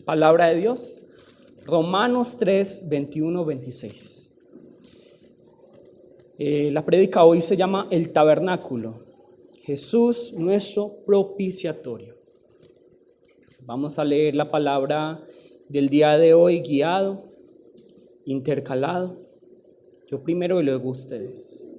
Palabra de Dios, Romanos 3, 21, 26. La prédica hoy se llama El Tabernáculo, Jesús nuestro propiciatorio. Vamos a leer la palabra del día de hoy guiado, intercalado. Yo primero y luego ustedes.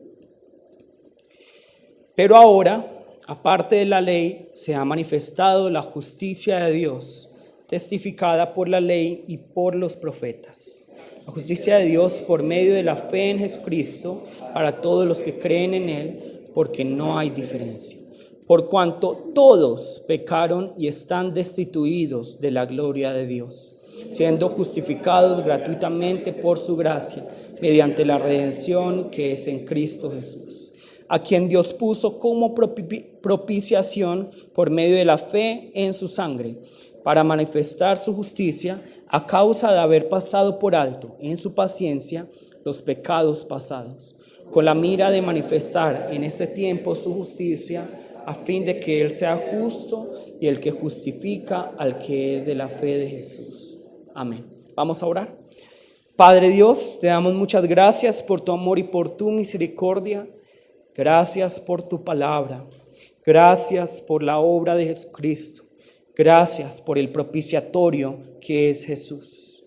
Pero ahora, aparte de la ley, se ha manifestado la justicia de Dios, testificada por la ley y por los profetas. La justicia de Dios por medio de la fe en Jesucristo para todos los que creen en Él, porque no hay diferencia. Por cuanto todos pecaron y están destituidos de la gloria de Dios, siendo justificados gratuitamente por su gracia, mediante la redención que es en Cristo Jesús, a quien Dios puso como propiciación por medio de la fe en su sangre, para manifestar su justicia a causa de haber pasado por alto en su paciencia los pecados pasados, con la mira de manifestar en este tiempo su justicia, a fin de que Él sea justo y el que justifica al que es de la fe de Jesús. Amén. Vamos a orar. Padre Dios, te damos muchas gracias por tu amor y por tu misericordia. Gracias por tu palabra. Gracias por la obra de Jesucristo. Gracias por el propiciatorio que es Jesús.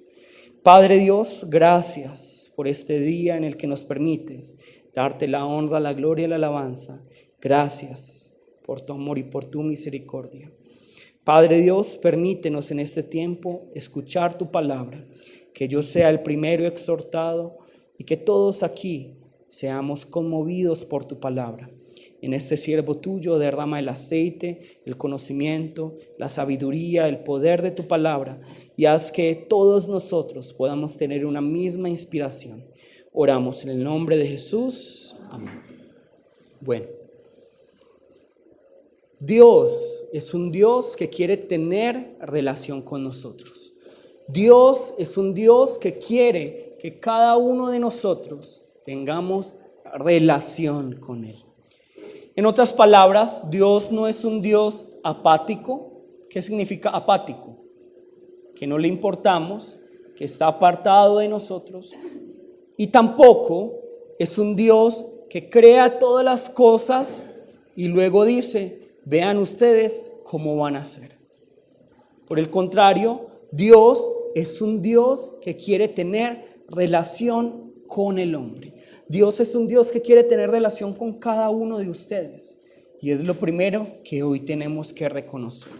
Padre Dios, gracias por este día en el que nos permites darte la honra, la gloria y la alabanza. Gracias por tu amor y por tu misericordia. Padre Dios, permítenos en este tiempo escuchar tu palabra, que yo sea el primero exhortado y que todos aquí seamos conmovidos por tu palabra. En este siervo tuyo derrama el aceite, el conocimiento, la sabiduría, el poder de tu palabra, y haz que todos nosotros podamos tener una misma inspiración. Oramos en el nombre de Jesús. Amén. Bueno, Dios es un Dios que quiere tener relación con nosotros. Dios es un Dios que quiere que cada uno de nosotros tengamos relación con Él. En otras palabras, Dios no es un Dios apático. ¿Qué significa apático? Que no le importamos, que está apartado de nosotros. Y tampoco es un Dios que crea todas las cosas y luego dice, vean ustedes cómo van a ser. Por el contrario, Dios es un Dios que quiere tener relación con el hombre. Dios es un Dios que quiere tener relación con cada uno de ustedes. Y es lo primero que hoy tenemos que reconocer.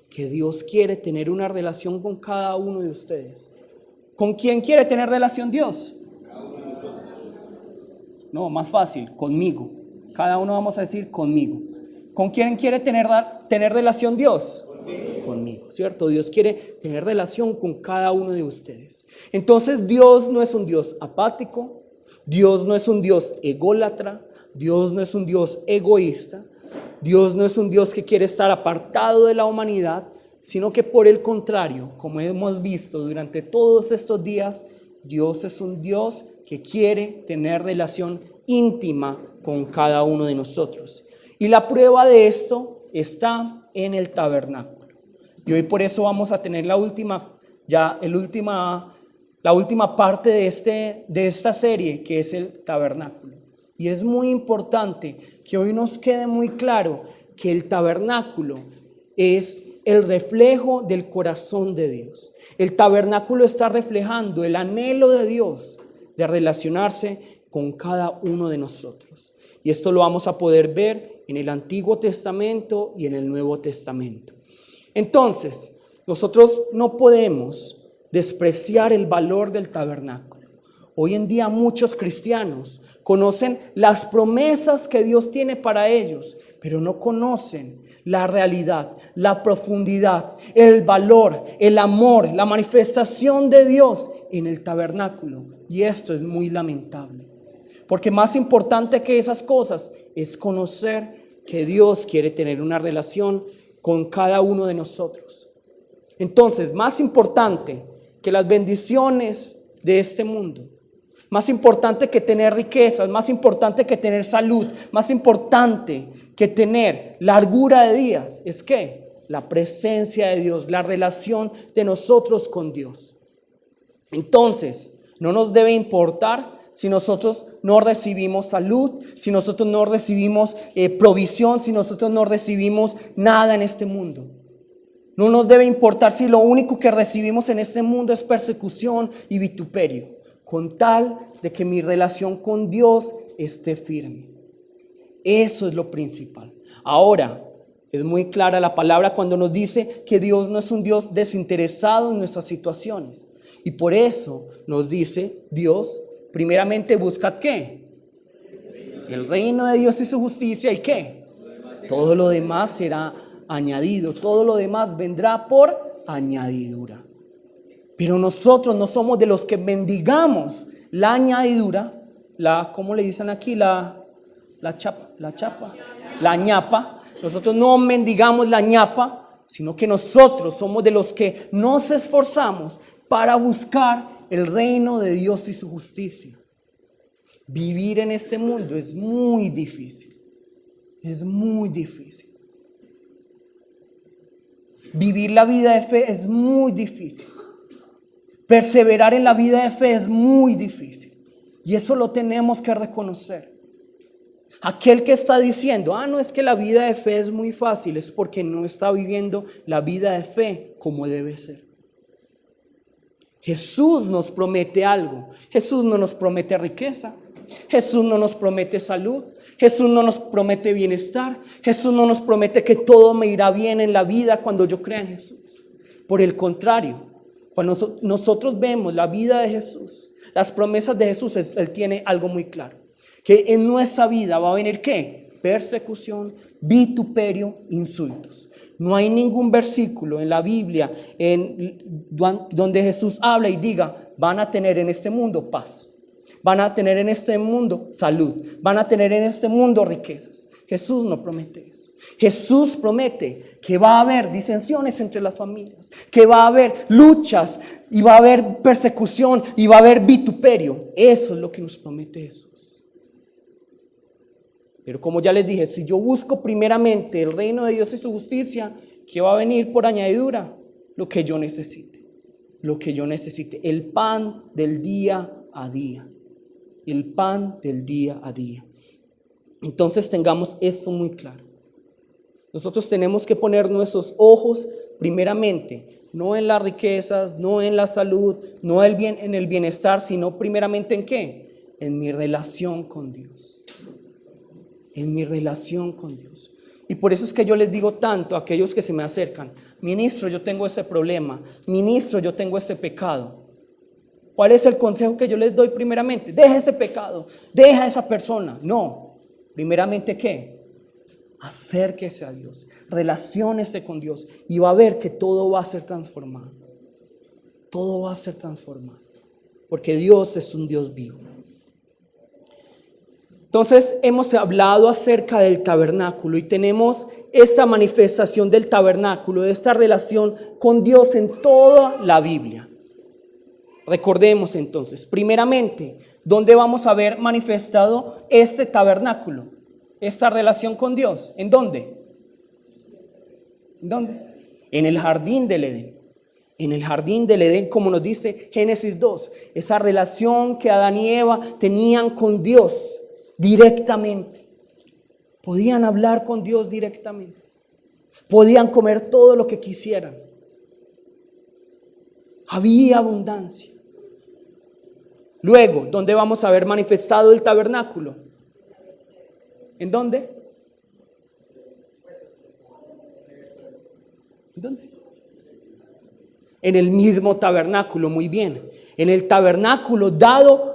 Que Dios quiere tener una relación con cada uno de ustedes. ¿Con quién quiere tener relación Dios? No, más fácil, conmigo. Cada uno vamos a decir conmigo. ¿Con quién quiere tener relación Dios? Conmigo, ¿cierto? Dios quiere tener relación con cada uno de ustedes. Entonces Dios no es un Dios apático. Dios no es un Dios ególatra, Dios no es un Dios egoísta, Dios no es un Dios que quiere estar apartado de la humanidad, sino que por el contrario, como hemos visto durante todos estos días, Dios es un Dios que quiere tener relación íntima con cada uno de nosotros. Y la prueba de esto está en el tabernáculo. Y hoy por eso vamos a tener la última parte de esta serie, que es el tabernáculo. Y es muy importante que hoy nos quede muy claro que el tabernáculo es el reflejo del corazón de Dios. El tabernáculo está reflejando el anhelo de Dios de relacionarse con cada uno de nosotros. Y esto lo vamos a poder ver en el Antiguo Testamento y en el Nuevo Testamento. Entonces, nosotros no podemos despreciar el valor del tabernáculo. Hoy en día muchos cristianos conocen las promesas que Dios tiene para ellos, pero no conocen la realidad, la profundidad, el valor, el amor, la manifestación de Dios en el tabernáculo. Y esto es muy lamentable, porque más importante que esas cosas es conocer que Dios quiere tener una relación con cada uno de nosotros. Entonces, más importante que las bendiciones de este mundo, más importante que tener riquezas, más importante que tener salud, más importante que tener largura de días, es que la presencia de Dios, la relación de nosotros con Dios. Entonces, no nos debe importar si nosotros no recibimos salud, si nosotros no recibimos provisión, si nosotros no recibimos nada en este mundo. No nos debe importar si lo único que recibimos en este mundo es persecución y vituperio, con tal de que mi relación con Dios esté firme. Eso es lo principal. Ahora, es muy clara la palabra cuando nos dice que Dios no es un Dios desinteresado en nuestras situaciones. Y por eso nos dice Dios, primeramente buscad ¿qué? El reino de Dios y su justicia. ¿Y qué? Todo lo demás será añadido. Todo lo demás vendrá por añadidura. Pero nosotros no somos de los que mendigamos la añadidura. ¿Cómo le dicen aquí? La ñapa. Nosotros no mendigamos la ñapa, sino que nosotros somos de los que nos esforzamos para buscar el reino de Dios y su justicia. Vivir en este mundo es muy difícil. Es muy difícil. Vivir la vida de fe es muy difícil. Perseverar en la vida de fe es muy difícil. Y eso lo tenemos que reconocer. Aquel que está diciendo, no es que la vida de fe es muy fácil, es porque no está viviendo la vida de fe como debe ser. Jesús nos promete algo. Jesús no nos promete riqueza. Jesús no nos promete salud. Jesús no nos promete bienestar. Jesús no nos promete que todo me irá bien en la vida cuando yo crea en Jesús. Por el contrario, cuando nosotros vemos la vida de Jesús, las promesas de Jesús, Él tiene algo muy claro. Que en nuestra vida va a venir ¿qué? Persecución, vituperio, insultos. No hay ningún versículo en la Biblia donde Jesús habla y diga, van a tener en este mundo paz. Van a tener en este mundo salud. Van a tener en este mundo riquezas. Jesús no promete eso. Jesús promete que va a haber disensiones entre las familias, que va a haber luchas y va a haber persecución y va a haber vituperio. Eso es lo que nos promete Jesús. Pero como ya les dije, si yo busco primeramente el reino de Dios y su justicia, ¿qué va a venir por añadidura? Lo que yo necesite. Lo que yo necesite. El pan del día a día. El pan del día a día. Entonces tengamos esto muy claro. Nosotros tenemos que poner nuestros ojos primeramente, no en las riquezas, no en la salud, no en el bienestar, sino primeramente ¿en qué? En mi relación con Dios. En mi relación con Dios. Y por eso es que yo les digo tanto a aquellos que se me acercan, ministro, yo tengo ese problema, ministro, yo tengo ese pecado. ¿Cuál es el consejo que yo les doy primeramente? Deja ese pecado, deja a esa persona. No, primeramente ¿qué? Acérquese a Dios, relaciónese con Dios y va a ver que todo va a ser transformado. Todo va a ser transformado, porque Dios es un Dios vivo. Entonces hemos hablado acerca del tabernáculo y tenemos esta manifestación del tabernáculo, de esta relación con Dios en toda la Biblia. Recordemos entonces, primeramente, ¿dónde vamos a ver manifestado este tabernáculo? Esta relación con Dios. ¿En dónde? ¿En dónde? En el jardín del Edén. En el jardín del Edén, como nos dice Génesis 2, esa relación que Adán y Eva tenían con Dios directamente. Podían hablar con Dios directamente. Podían comer todo lo que quisieran. Había abundancia. Luego, ¿dónde vamos a ver manifestado el tabernáculo? ¿En dónde? ¿En dónde? En el mismo tabernáculo, muy bien. En el tabernáculo dado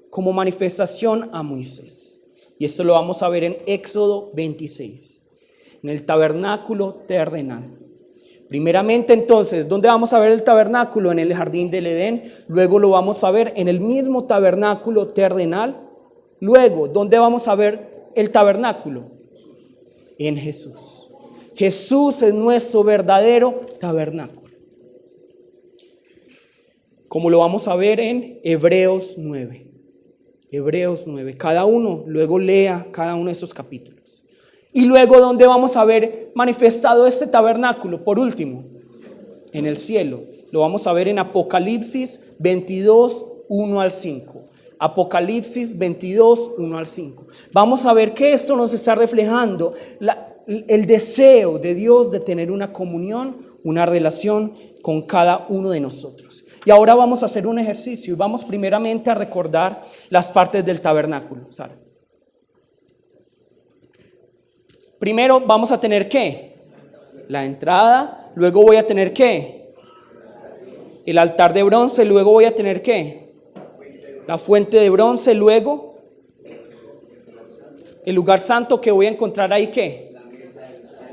como manifestación a Moisés. Y esto lo vamos a ver en Éxodo 26. En el tabernáculo terrenal. Primeramente entonces, ¿dónde vamos a ver el tabernáculo? En el jardín del Edén. Luego lo vamos a ver en el mismo tabernáculo terrenal. Luego, ¿dónde vamos a ver el tabernáculo? En Jesús. Jesús es nuestro verdadero tabernáculo. Como lo vamos a ver en Hebreos 9. Hebreos 9. Cada uno luego lea cada uno de esos capítulos. Y luego, ¿dónde vamos a ver manifestado este tabernáculo? Por último, en el cielo. Lo vamos a ver en Apocalipsis 22, 1 al 5. Apocalipsis 22, 1 al 5. Vamos a ver que esto nos está reflejando el deseo de Dios de tener una comunión, una relación con cada uno de nosotros. Y ahora vamos a hacer un ejercicio y vamos primeramente a recordar las partes del tabernáculo. Sara. Primero vamos a tener ¿qué? La entrada, luego voy a tener ¿qué? El altar de bronce, luego voy a tener ¿qué? La fuente de bronce, luego el lugar santo que voy a encontrar ahí ¿qué?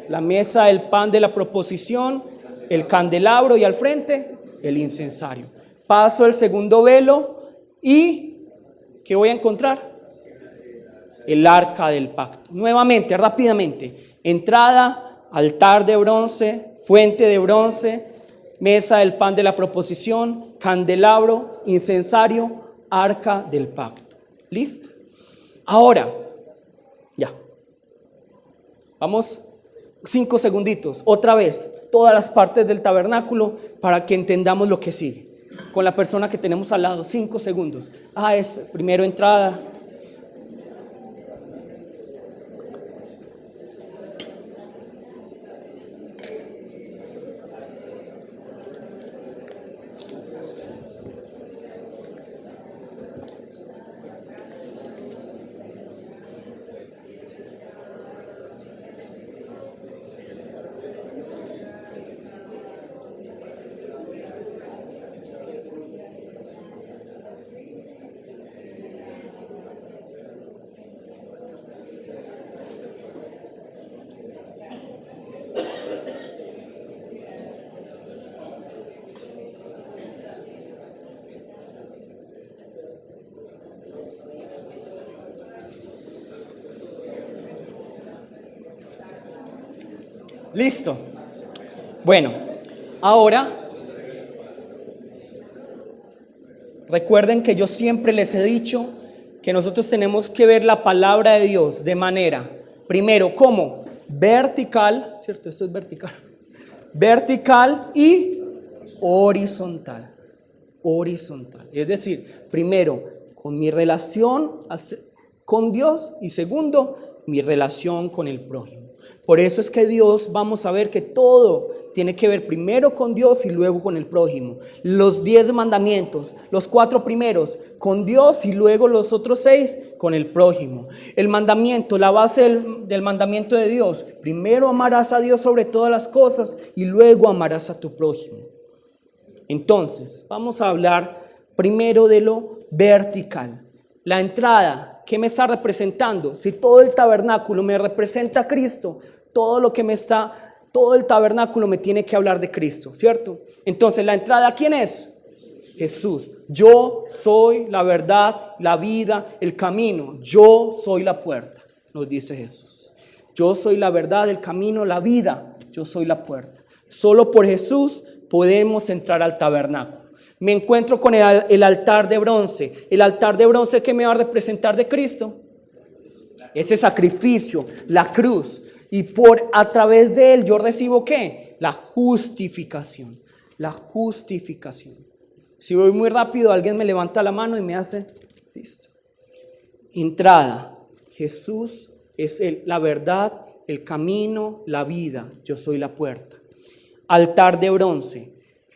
La mesa del pan de la proposición, el candelabro y al frente el incensario. Paso el segundo velo y ¿qué voy a encontrar? El arca del pacto. Nuevamente, rápidamente, entrada, altar de bronce, fuente de bronce, mesa del pan de la proposición, candelabro, incensario, arca del pacto. ¿Listo? Ahora, ya. Vamos 5 segunditos, otra vez, todas las partes del tabernáculo para que entendamos lo que sigue. Con la persona que tenemos al lado, 5 segundos. Es primero entrada. Listo. Bueno, ahora recuerden que yo siempre les he dicho que nosotros tenemos que ver la palabra de Dios de manera, primero, ¿cómo? Vertical, ¿cierto? Esto es vertical. Vertical y horizontal. Horizontal. Es decir, primero, con mi relación con Dios y segundo, mi relación con el prójimo. Por eso es que Dios, vamos a ver que todo tiene que ver primero con Dios y luego con el prójimo. Los 10 mandamientos, los 4 primeros con Dios y luego los otros 6 con el prójimo. El mandamiento, la base del mandamiento de Dios, primero amarás a Dios sobre todas las cosas y luego amarás a tu prójimo. Entonces, vamos a hablar primero de lo vertical. La entrada, ¿qué me está representando? Si todo el tabernáculo me representa a Cristo, todo el tabernáculo me tiene que hablar de Cristo, ¿cierto? Entonces, ¿la entrada quién es? Jesús. Yo soy la verdad, la vida, el camino. Yo soy la puerta, nos dice Jesús. Yo soy la verdad, el camino, la vida. Yo soy la puerta. Solo por Jesús podemos entrar al tabernáculo. Me encuentro con el altar de bronce. ¿El altar de bronce qué me va a representar de Cristo? Ese sacrificio, la cruz. Y a través de él yo recibo ¿qué? La justificación. La justificación. Si voy muy rápido, alguien me levanta la mano y me hace, listo. Entrada. Jesús es la verdad, el camino, la vida. Yo soy la puerta. Altar de bronce.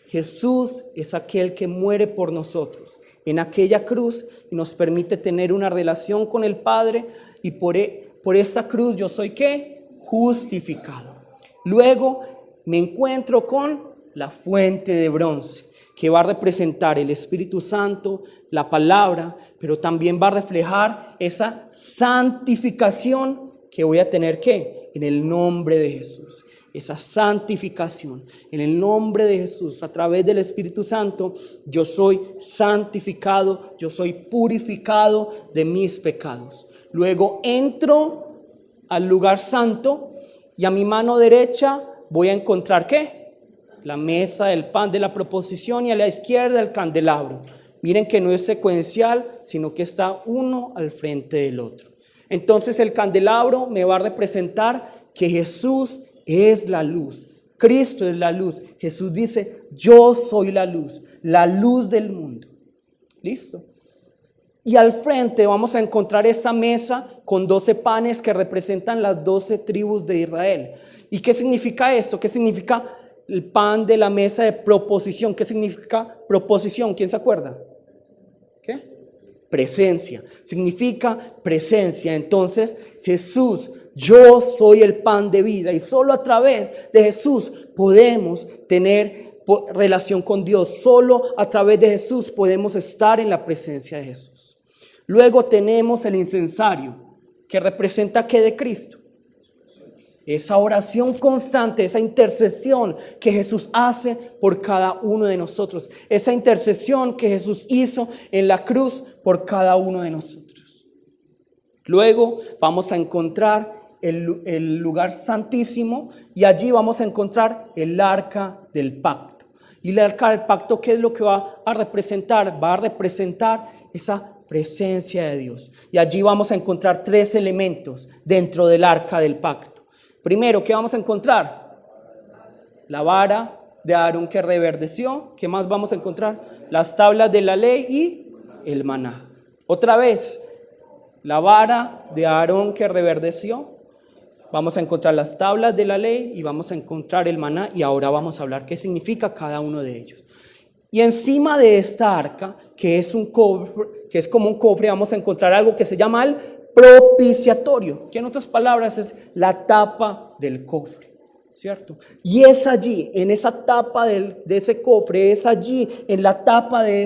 Jesús es aquel que muere por nosotros en aquella cruz y nos permite tener una relación con el Padre y por esa cruz yo soy ¿qué? Justificado. Luego me encuentro con la fuente de bronce que va a representar el Espíritu Santo, la palabra, pero también va a reflejar esa santificación que voy a tener ¿qué? En el nombre de Jesús. Esa santificación en el nombre de Jesús a través del Espíritu Santo, yo soy santificado, yo soy purificado de mis pecados. Luego entro al lugar santo y a mi mano derecha voy a encontrar ¿qué? La mesa del pan de la proposición y a la izquierda el candelabro. Miren que no es secuencial, sino que está uno al frente del otro. Entonces el candelabro me va a representar que Jesús es la luz. Cristo es la luz. Jesús dice, yo soy la luz del mundo. ¿Listo? Y al frente vamos a encontrar esa mesa con 12 panes que representan las 12 tribus de Israel. ¿Y qué significa esto? ¿Qué significa el pan de la mesa de proposición? ¿Qué significa proposición? ¿Quién se acuerda? ¿Qué? Presencia. Significa presencia. Entonces, Jesús, yo soy el pan de vida. Y solo a través de Jesús podemos tener relación con Dios. Solo a través de Jesús podemos estar en la presencia de Jesús. Luego tenemos el incensario, que representa ¿qué de Cristo? Esa oración constante, esa intercesión que Jesús hace por cada uno de nosotros. Esa intercesión que Jesús hizo en la cruz por cada uno de nosotros. Luego vamos a encontrar el lugar santísimo y allí vamos a encontrar el arca del pacto. Y el arca del pacto, ¿qué es lo que va a representar? Va a representar esa presencia de Dios. Y allí vamos a encontrar 3 elementos dentro del arca del pacto. Primero, ¿qué vamos a encontrar? La vara de Aarón que reverdeció. ¿Qué más vamos a encontrar? Las tablas de la ley y el maná. Otra vez, la vara de Aarón que reverdeció. Vamos a encontrar las tablas de la ley y vamos a encontrar el maná. Y ahora vamos a hablar qué significa cada uno de ellos. Y encima de esta arca, que es un cofre, que es como un cofre, vamos a encontrar algo que se llama el propiciatorio, que en otras palabras es la tapa del cofre, ¿cierto? Y es allí, en esa tapa de ese cofre, es allí, en la tapa de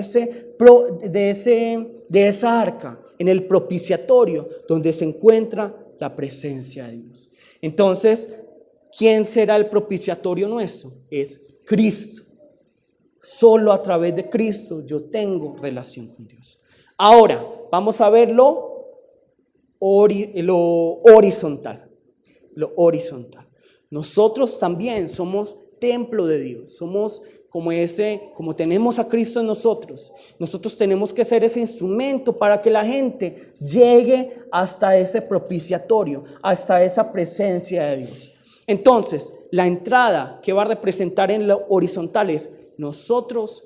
esa arca, en el propiciatorio, donde se encuentra la presencia de Dios. Entonces, ¿quién será el propiciatorio nuestro? Es Cristo. Solo a través de Cristo yo tengo relación con Dios. Ahora, vamos a ver lo horizontal. Lo horizontal. Nosotros también somos templo de Dios. Somos como tenemos a Cristo en nosotros. Nosotros tenemos que ser ese instrumento para que la gente llegue hasta ese propiciatorio, hasta esa presencia de Dios. Entonces, la entrada que va a representar en lo horizontal es nosotros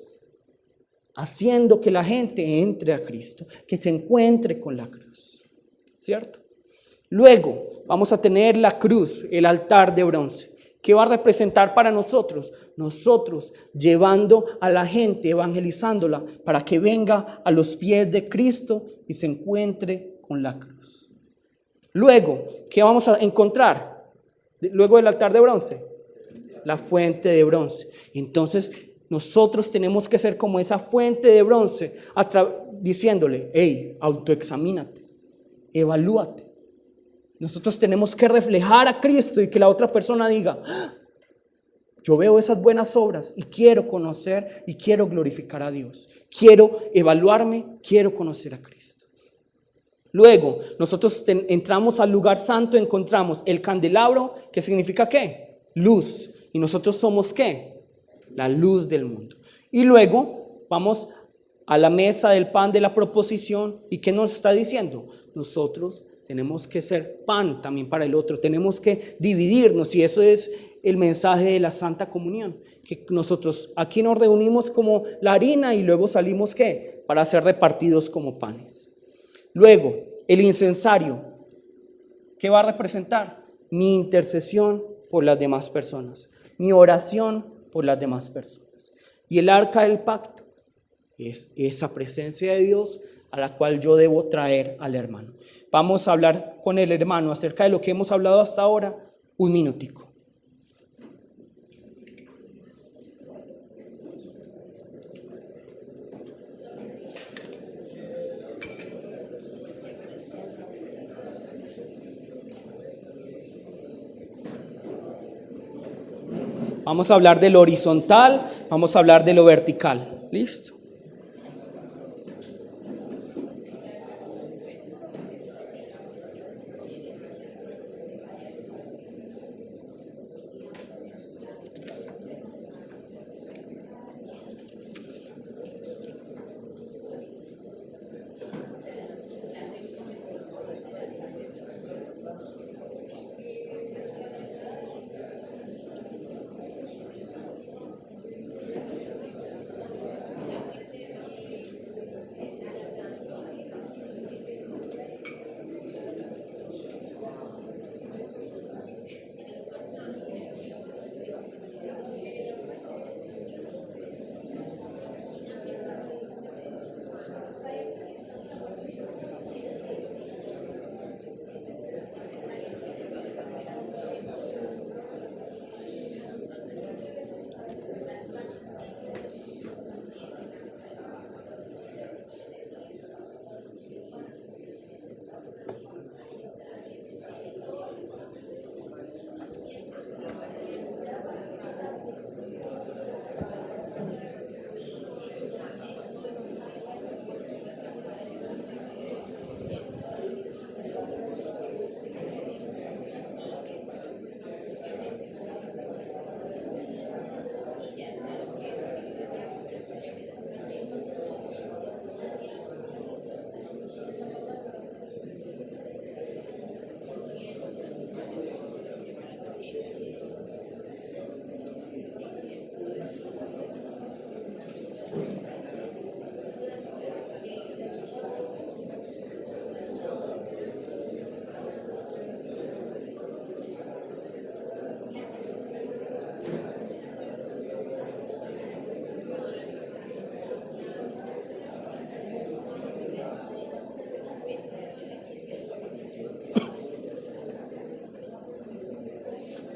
haciendo que la gente entre a Cristo, que se encuentre con la cruz, ¿cierto? Luego vamos a tener la cruz, el altar de bronce, que va a representar para nosotros llevando a la gente, evangelizándola, para que venga a los pies de Cristo y se encuentre con la cruz. Luego, ¿qué vamos a encontrar? Luego del altar de bronce, la fuente de bronce. Entonces, nosotros tenemos que ser como esa fuente de bronce, diciéndole, hey, autoexamínate, evalúate. Nosotros tenemos que reflejar a Cristo y que la otra persona diga, yo veo esas buenas obras y quiero conocer y quiero glorificar a Dios. Quiero evaluarme, quiero conocer a Cristo. Luego, nosotros entramos al lugar santo, encontramos el candelabro, que significa ¿qué? Luz. ¿Y nosotros somos qué? La luz del mundo. Y luego vamos a la mesa del pan de la proposición. ¿Y qué nos está diciendo? Nosotros tenemos que ser pan también para el otro. Tenemos que dividirnos. Y eso es el mensaje de la Santa Comunión. Que nosotros aquí nos reunimos como la harina y luego salimos ¿qué? Para ser repartidos como panes. Luego, el incensario. ¿Qué va a representar? Mi intercesión por las demás personas. Mi oración por las demás personas. Y el arca del pacto es esa presencia de Dios a la cual yo debo traer al hermano. Vamos a hablar con el hermano acerca de lo que hemos hablado hasta ahora, un minutico. Vamos a hablar de lo horizontal, vamos a hablar de lo vertical. ¿Listo?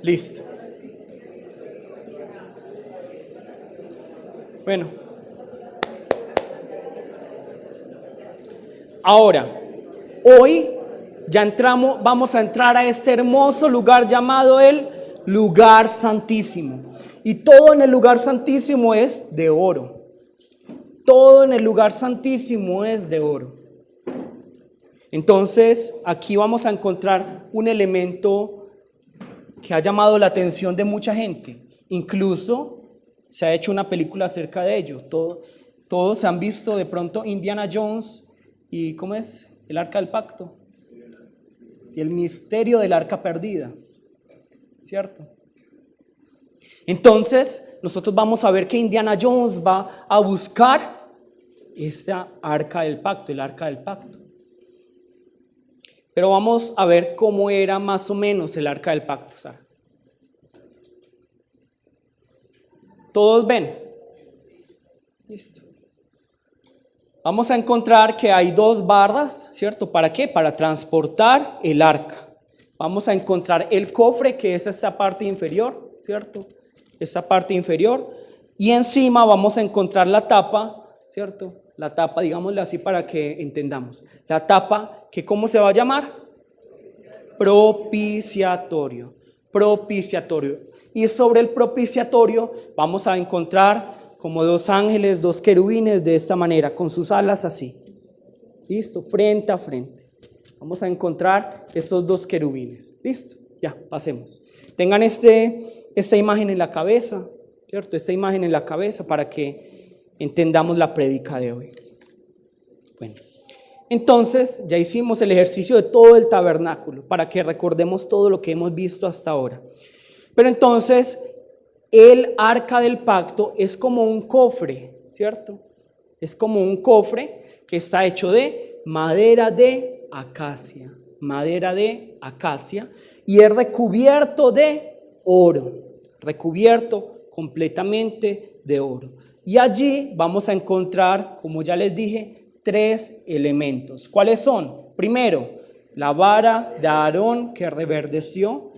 Listo. Bueno. Ahora, hoy ya vamos a entrar a este hermoso lugar llamado el lugar santísimo. Y todo en el lugar santísimo es de oro. Todo en el lugar santísimo es de oro. Entonces, aquí vamos a encontrar un elemento que ha llamado la atención de mucha gente. Incluso se ha hecho una película acerca de ello. Todos han visto de pronto Indiana Jones y ¿cómo es? El Arca del Pacto. Y el misterio del Arca Perdida. ¿Cierto? Entonces, nosotros vamos a ver que Indiana Jones va a buscar esta Arca del Pacto, el Arca del Pacto. Pero vamos a ver cómo era más o menos el Arca del Pacto, Sara. ¿Todos ven? Listo. Vamos a encontrar que hay dos bardas, ¿cierto? ¿Para qué? Para transportar el arca. Vamos a encontrar el cofre, que es esta parte inferior, ¿cierto? Esta parte inferior. Y encima vamos a encontrar la tapa, ¿cierto? La tapa, digámosle así para que entendamos. La tapa, que ¿cómo se va a llamar? Propiciatorio. Propiciatorio. Y sobre el propiciatorio vamos a encontrar como dos ángeles, dos querubines de esta manera, con sus alas así. Listo, frente a frente. Vamos a encontrar estos dos querubines. Listo, ya, pasemos. Tengan esta imagen en la cabeza, ¿cierto? Esta imagen en la cabeza para que entendamos la prédica de hoy. Bueno, entonces ya hicimos el ejercicio de todo el tabernáculo para que recordemos todo lo que hemos visto hasta ahora. Pero entonces el arca del pacto es como un cofre, ¿cierto? Es como un cofre que está hecho de madera de acacia, y es recubierto de oro, recubierto completamente de oro. Y allí vamos a encontrar, como ya les dije, tres elementos. ¿Cuáles son? Primero, la vara de Aarón que reverdeció.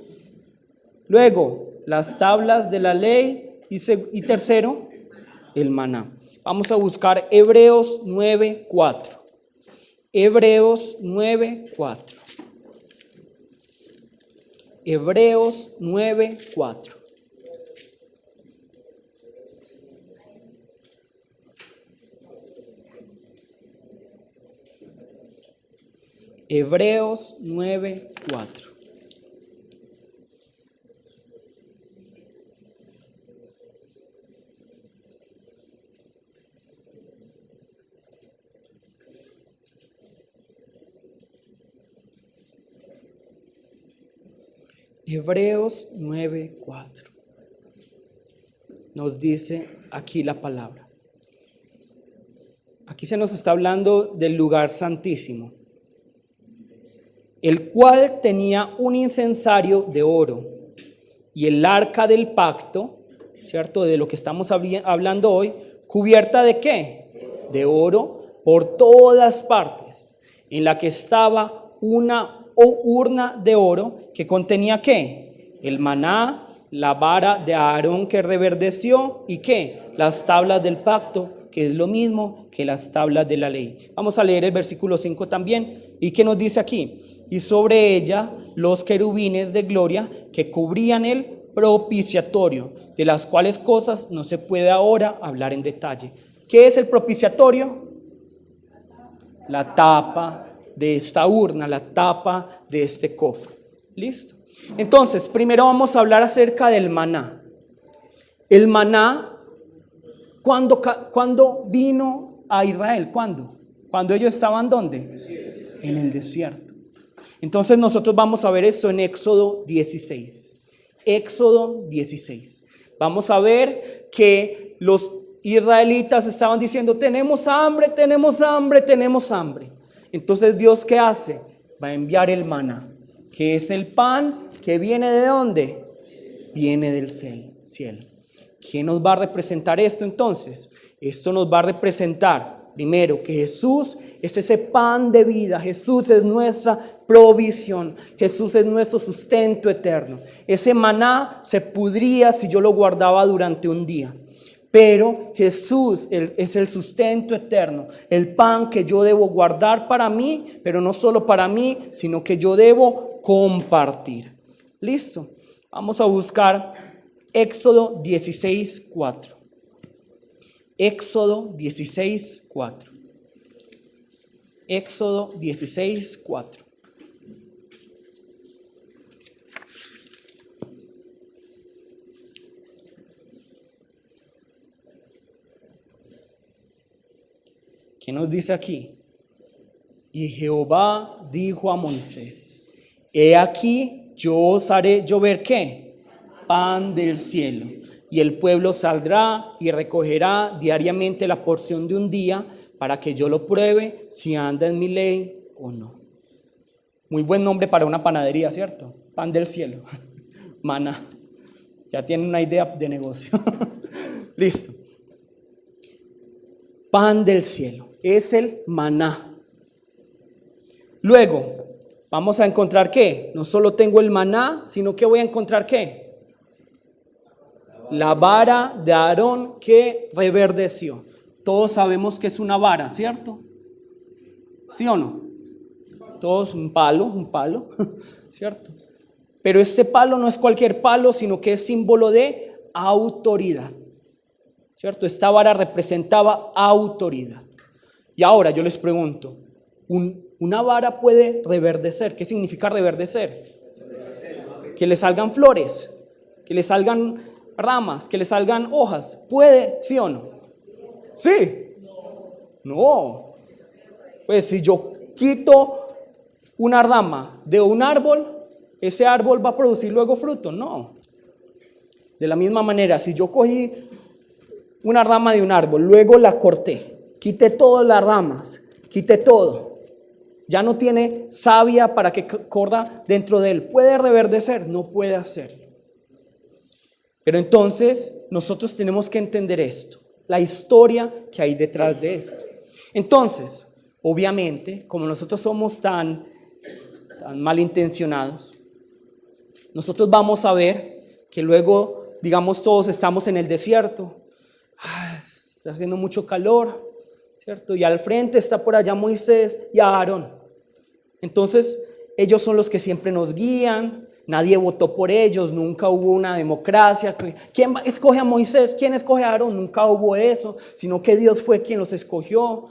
Luego, las tablas de la ley. Y tercero, el maná. Vamos a buscar Hebreos 9:4. Hebreos 9:4. Hebreos 9:4. Hebreos 9:4. Hebreos 9:4. Nos dice aquí la palabra. Aquí se nos está hablando del lugar santísimo, el cual tenía un incensario de oro y el arca del pacto, ¿cierto? De lo que estamos hablando hoy, cubierta ¿de qué? De oro por todas partes, en la que estaba una urna de oro que contenía ¿qué? El maná, la vara de Aarón que reverdeció y ¿qué? Las tablas del pacto, que es lo mismo que las tablas de la ley. Vamos a leer el versículo 5 también. ¿Y qué nos dice aquí? Y sobre ella los querubines de gloria que cubrían el propiciatorio, de las cuales cosas no se puede ahora hablar en detalle. ¿Qué es el propiciatorio? La tapa de esta urna, la tapa de este cofre. ¿Listo? Entonces, primero vamos a hablar acerca del maná. El maná, ¿cuándo vino a Israel? ¿Cuándo? ¿Cuándo ellos estaban ¿dónde? En el desierto. Entonces nosotros vamos a ver esto en Éxodo 16. Éxodo 16. Vamos a ver que los israelitas estaban diciendo, tenemos hambre, tenemos hambre, tenemos hambre. Entonces Dios, ¿qué hace? Va a enviar el maná, que es el pan que viene ¿de dónde? Viene del cielo. ¿Qué nos va a representar esto entonces? Esto nos va a representar, primero, que Jesús es ese pan de vida. Jesús es nuestra provisión. Jesús es nuestro sustento eterno. Ese maná se pudría si yo lo guardaba durante un día. Pero Jesús es el sustento eterno, el pan que yo debo guardar para mí, pero no solo para mí, sino que yo debo compartir. ¿Listo? Vamos a buscar Éxodo 16:4. Éxodo 16:4. Éxodo 16:4. ¿Qué nos dice aquí? Y Jehová dijo a Moisés: he aquí, yo os haré llover ¿qué? Pan del cielo. Y el pueblo saldrá y recogerá diariamente la porción de un día para que yo lo pruebe si anda en mi ley o no. Muy buen nombre para una panadería, ¿cierto? Pan del cielo. Maná. Ya tienen una idea de negocio. Listo. Pan del cielo. Es el maná. Luego, vamos a encontrar ¿qué? No solo tengo el maná, sino que voy a encontrar ¿qué? La vara de Aarón que reverdeció. Todos sabemos que es una vara, ¿cierto? ¿Sí o no? Todos un palo, ¿cierto? Pero este palo no es cualquier palo, sino que es símbolo de autoridad, ¿cierto? Esta vara representaba autoridad. Y ahora yo les pregunto, ¿una vara puede reverdecer? ¿Qué significa reverdecer? Que le salgan flores, que le salgan ramas, que le salgan hojas. ¿Puede? ¿Sí o no? ¿Sí? No. Pues si yo quito una rama de un árbol, ¿ese árbol va a producir luego fruto? No. De la misma manera, si yo cogí una rama de un árbol, luego la corté, quité todas las ramas, quité todo, ya no tiene savia para que corra dentro de él. ¿Puede reverdecer? No puede hacerlo. Pero entonces nosotros tenemos que entender esto, la historia que hay detrás de esto. Entonces, obviamente, como nosotros somos tan malintencionados, nosotros vamos a ver que luego, digamos, todos estamos en el desierto, está haciendo mucho calor, ¿cierto? Y al frente está por allá Moisés y Aarón. Entonces, ellos son los que siempre nos guían. Nadie votó por ellos, nunca hubo una democracia. ¿Quién escoge a Moisés? ¿Quién escoge a Aarón? Nunca hubo eso, sino que Dios fue quien los escogió.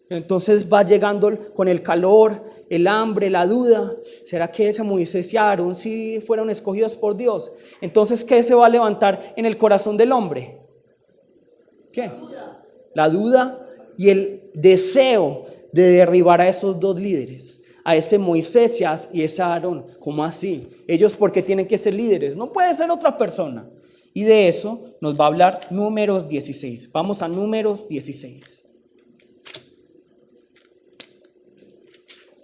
Entonces va llegando con el calor, el hambre, la duda. ¿Será que ese Moisés y Aarón sí fueron escogidos por Dios? Entonces, ¿qué se va a levantar en el corazón del hombre? ¿Qué? La duda y el deseo de derribar a esos dos líderes. A ese Moisés y ese Aarón. ¿Cómo así? Ellos porque tienen que ser líderes, no puede ser otra persona. Y de eso nos va a hablar Números 16. Vamos a Números 16.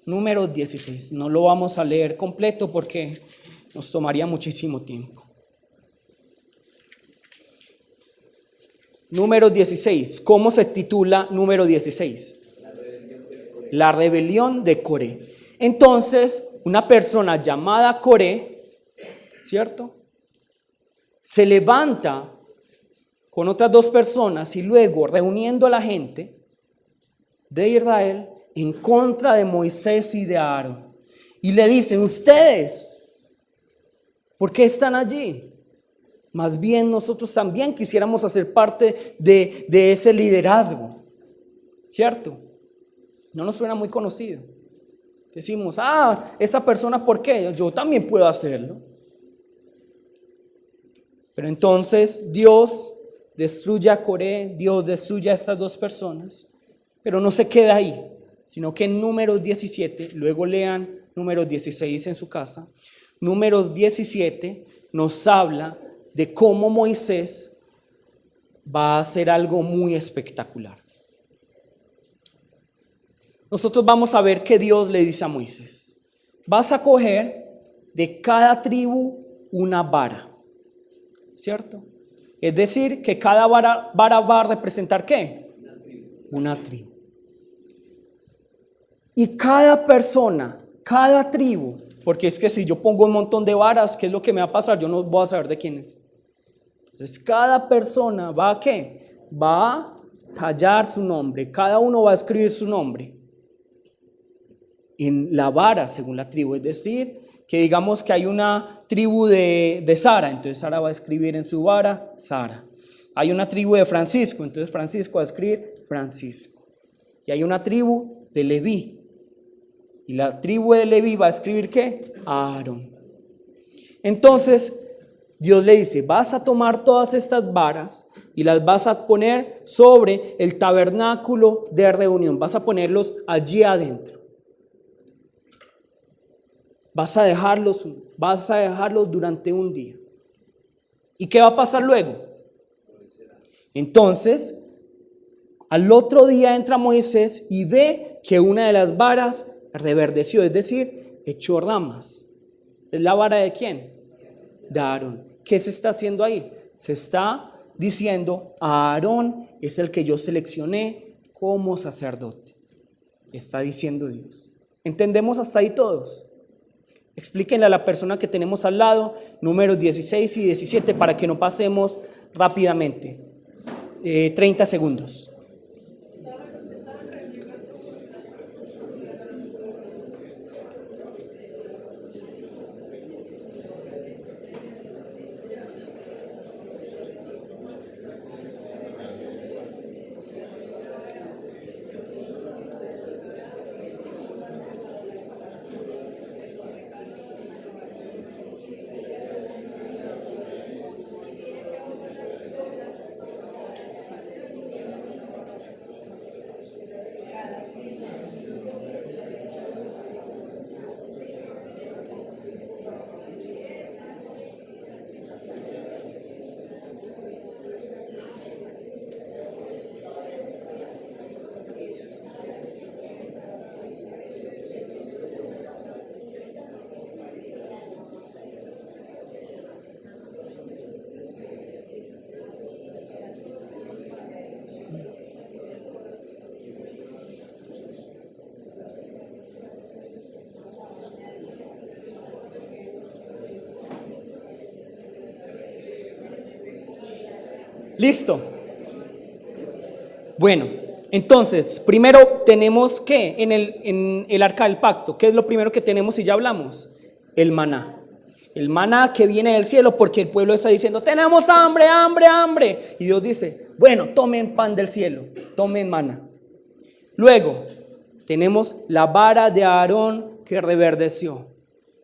Números 16. No lo vamos a leer completo porque nos tomaría muchísimo tiempo. Números 16. ¿Cómo se titula Número 16? La rebelión de Coré. Entonces, una persona llamada Coré, ¿cierto? Se levanta con otras dos personas y luego reuniendo a la gente de Israel en contra de Moisés y de Aarón. Y le dicen: ustedes, ¿por qué están allí? Más bien nosotros también quisiéramos hacer parte de ese liderazgo, ¿cierto? No nos suena muy conocido. Decimos: esa persona, ¿por qué? Yo también puedo hacerlo. Pero entonces Dios destruye a Coré, Dios destruye a estas dos personas, pero no se queda ahí, sino que en Números 17, luego lean Números 16 en su casa, Números 17 nos habla de cómo Moisés va a hacer algo muy espectacular. Nosotros vamos a ver que Dios le dice a Moisés: vas a coger de cada tribu una vara, ¿cierto? Es decir, que cada vara va a representar ¿qué? Una tribu. Y cada persona, cada tribu, porque es que si yo pongo un montón de varas, ¿qué es lo que me va a pasar? Yo no voy a saber de quién es. Entonces cada persona va a ¿qué? Va a tallar su nombre, cada uno va a escribir su nombre en la vara según la tribu, es decir, que digamos que hay una tribu de Sara, entonces Sara va a escribir en su vara Sara. Hay una tribu de Francisco, entonces Francisco va a escribir Francisco. Y hay una tribu de Leví, y la tribu de Leví va a escribir ¿qué? Aarón. Entonces Dios le dice, vas a tomar todas estas varas y las vas a poner sobre el tabernáculo de reunión, vas a ponerlos allí adentro. Vas a dejarlos durante un día. ¿Y qué va a pasar luego? Entonces, al otro día entra Moisés y ve que una de las varas reverdeció, es decir, echó ramas. ¿Es la vara de quién? De Aarón. ¿Qué se está haciendo ahí? Se está diciendo, Aarón es el que yo seleccioné como sacerdote. Está diciendo Dios. ¿Entendemos hasta ahí todos? Explíquenle a la persona que tenemos al lado, números 16 y 17, para que no pasemos rápidamente. 30 segundos. ¿Listo? Bueno, entonces, primero tenemos que en el arca del pacto, ¿qué es lo primero que tenemos y ya hablamos? El maná. El maná que viene del cielo porque el pueblo está diciendo, tenemos hambre, hambre, hambre. Y Dios dice, bueno, tomen pan del cielo, tomen maná. Luego, tenemos la vara de Aarón que reverdeció.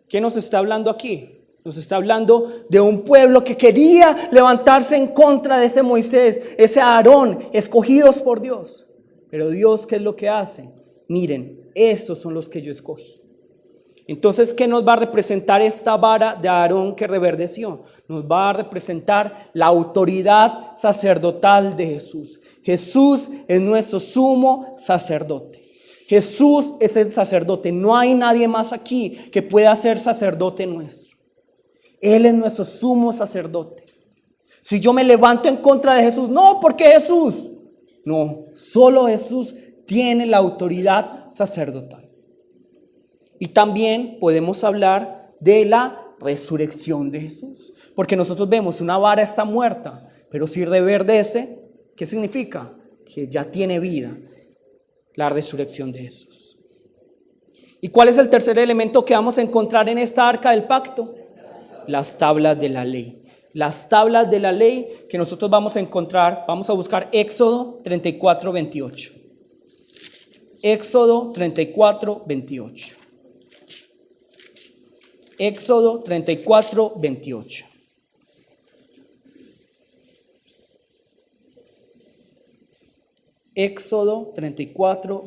¿Qué nos está hablando aquí? Nos está hablando de un pueblo que quería levantarse en contra de ese Moisés, ese Aarón, escogidos por Dios. Pero Dios, ¿qué es lo que hace? Miren, estos son los que yo escogí. Entonces, ¿qué nos va a representar esta vara de Aarón que reverdeció? Nos va a representar la autoridad sacerdotal de Jesús. Jesús es nuestro sumo sacerdote. Jesús es el sacerdote. No hay nadie más aquí que pueda ser sacerdote nuestro. Él es nuestro sumo sacerdote. Si yo me levanto en contra de Jesús, no, porque Jesús. No, solo Jesús tiene la autoridad sacerdotal. Y también podemos hablar de la resurrección de Jesús. Porque nosotros vemos, una vara está muerta, pero si reverdece, ¿qué significa? Que ya tiene vida. La resurrección de Jesús. ¿Y cuál es el tercer elemento que vamos a encontrar en esta arca del pacto? Las tablas de la ley. Las tablas de la ley que nosotros vamos a encontrar, vamos a buscar Éxodo 34, 28. Éxodo 34, 28. Éxodo 34, 28. Éxodo 34,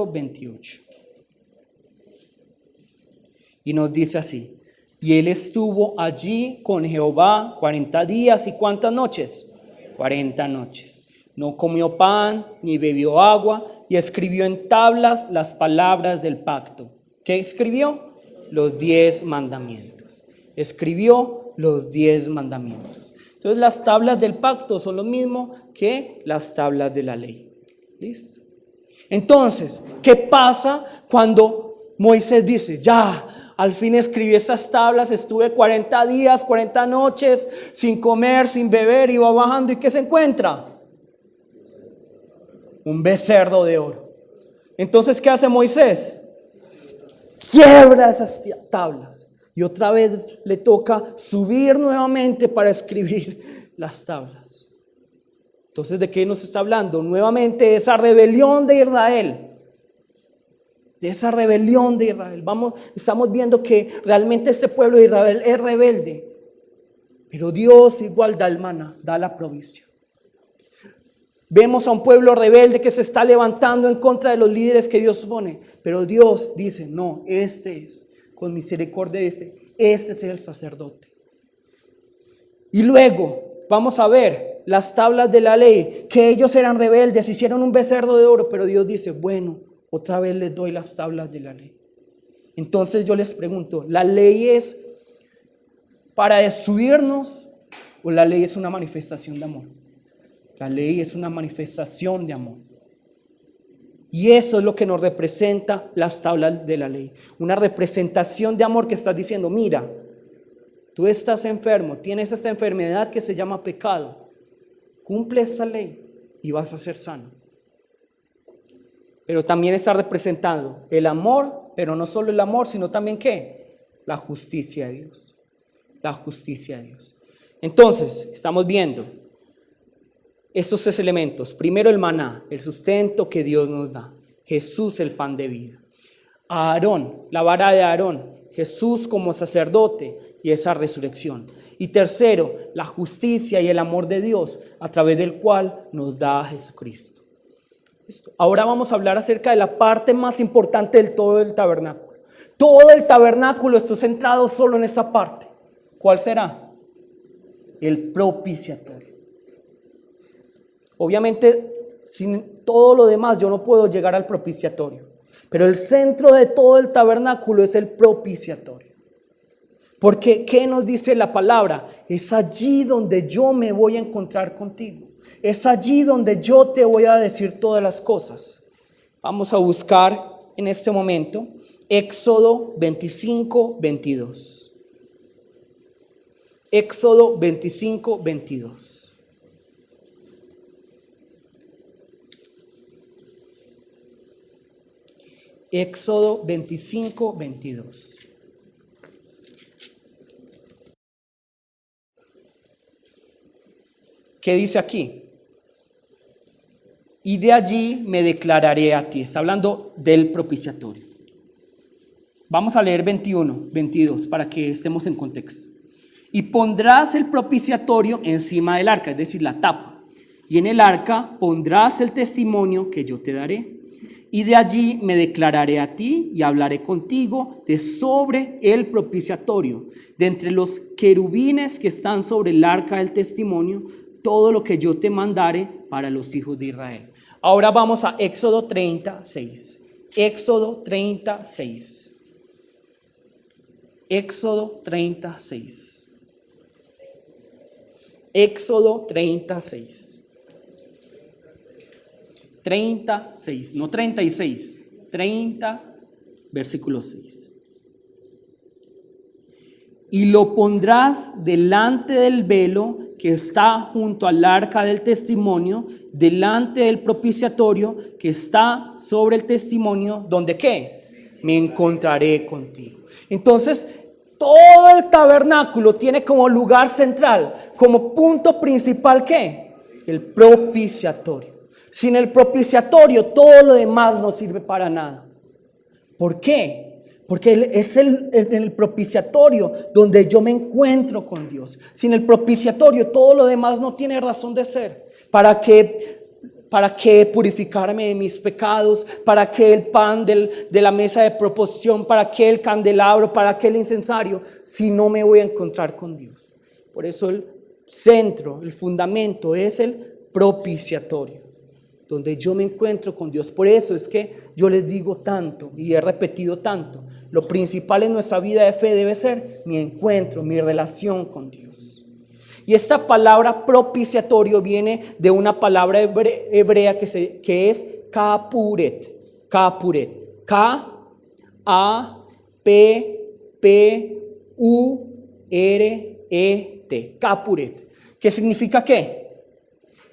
28. Y nos dice así: y él estuvo allí con Jehová 40 días y ¿cuántas noches? 40 noches. No comió pan ni bebió agua, y escribió en tablas las palabras del pacto. ¿Qué escribió? Los 10 mandamientos. Escribió los 10 mandamientos. Entonces las tablas del pacto son lo mismo que las tablas de la ley. ¿Listo? Entonces, ¿qué pasa cuando Moisés dice, ya, al fin escribí esas tablas, estuve 40 días, 40 noches, sin comer, sin beber, iba bajando, ¿y qué se encuentra? Un becerro de oro. Entonces, ¿qué hace Moisés? Quiebra esas tablas y otra vez le toca subir nuevamente para escribir las tablas. Entonces, ¿de qué nos está hablando? Nuevamente de esa rebelión de Israel. De esa rebelión de Israel. Estamos viendo que realmente este pueblo de Israel es rebelde. Pero Dios igual da el maná, da la provisión. Vemos a un pueblo rebelde que se está levantando en contra de los líderes que Dios pone. Pero Dios dice, no, este es, con misericordia este es el sacerdote. Y luego vamos a ver las tablas de la ley, que ellos eran rebeldes, hicieron un becerro de oro, pero Dios dice, bueno, otra vez les doy las tablas de la ley. Entonces yo les pregunto, ¿la ley es para destruirnos o la ley es una manifestación de amor? La ley es una manifestación de amor. Y eso es lo que nos representa las tablas de la ley. Una representación de amor que estás diciendo, mira, tú estás enfermo, tienes esta enfermedad que se llama pecado. Cumple esa ley y vas a ser sano. Pero también está representando el amor, pero no solo el amor, sino también ¿qué? La justicia de Dios. La justicia de Dios. Entonces, estamos viendo estos tres elementos. Primero el maná, el sustento que Dios nos da. Jesús, el pan de vida. Aarón, la vara de Aarón. Jesús como sacerdote y esa resurrección. Y tercero, la justicia y el amor de Dios a través del cual nos da a Jesucristo. Ahora vamos a hablar acerca de la parte más importante del todo el tabernáculo. Todo el tabernáculo está centrado solo en esa parte. ¿Cuál será? El propiciatorio. Obviamente, sin todo lo demás yo no puedo llegar al propiciatorio. Pero el centro de todo el tabernáculo es el propiciatorio. Porque, ¿qué nos dice la palabra? Es allí donde yo me voy a encontrar contigo. Es allí donde yo te voy a decir todas las cosas. Vamos a buscar en este momento Éxodo 25, 22. Éxodo 25, 22. Éxodo 25, 22. ¿Qué dice aquí? Y de allí me declararé a ti. Está hablando del propiciatorio. Vamos a leer 21, 22 para que estemos en contexto. Y pondrás el propiciatorio encima del arca, es decir, la tapa. Y en el arca pondrás el testimonio que yo te daré. Y de allí me declararé a ti y hablaré contigo de sobre el propiciatorio, de entre los querubines que están sobre el arca del testimonio, todo lo que yo te mandare para los hijos de Israel. Ahora vamos a Éxodo 36. Éxodo 36. Éxodo 36. Éxodo 36. 36, no 36, 30, versículo 6. Y lo pondrás delante del velo que está junto al arca del testimonio, delante del propiciatorio que está sobre el testimonio, donde ¿qué? Me encontraré contigo. Entonces, todo el tabernáculo tiene como lugar central, como punto principal ¿qué? El propiciatorio. Sin el propiciatorio, todo lo demás no sirve para nada. ¿Por qué? Porque es en el propiciatorio donde yo me encuentro con Dios. Sin el propiciatorio, todo lo demás no tiene razón de ser. ¿Para qué purificarme de mis pecados? ¿Para qué el pan de la mesa de proposición? ¿Para qué el candelabro? ¿Para qué el incensario? Si no me voy a encontrar con Dios. Por eso el centro, el fundamento es el propiciatorio, donde yo me encuentro con Dios. Por eso es que yo les digo tanto y he repetido tanto. Lo principal en nuestra vida de fe debe ser mi encuentro, mi relación con Dios. Y esta palabra propiciatorio viene de una palabra hebrea que es kapuret. Kapuret. K-A-P-P-U-R-E-T. Kapuret. ¿Qué significa qué?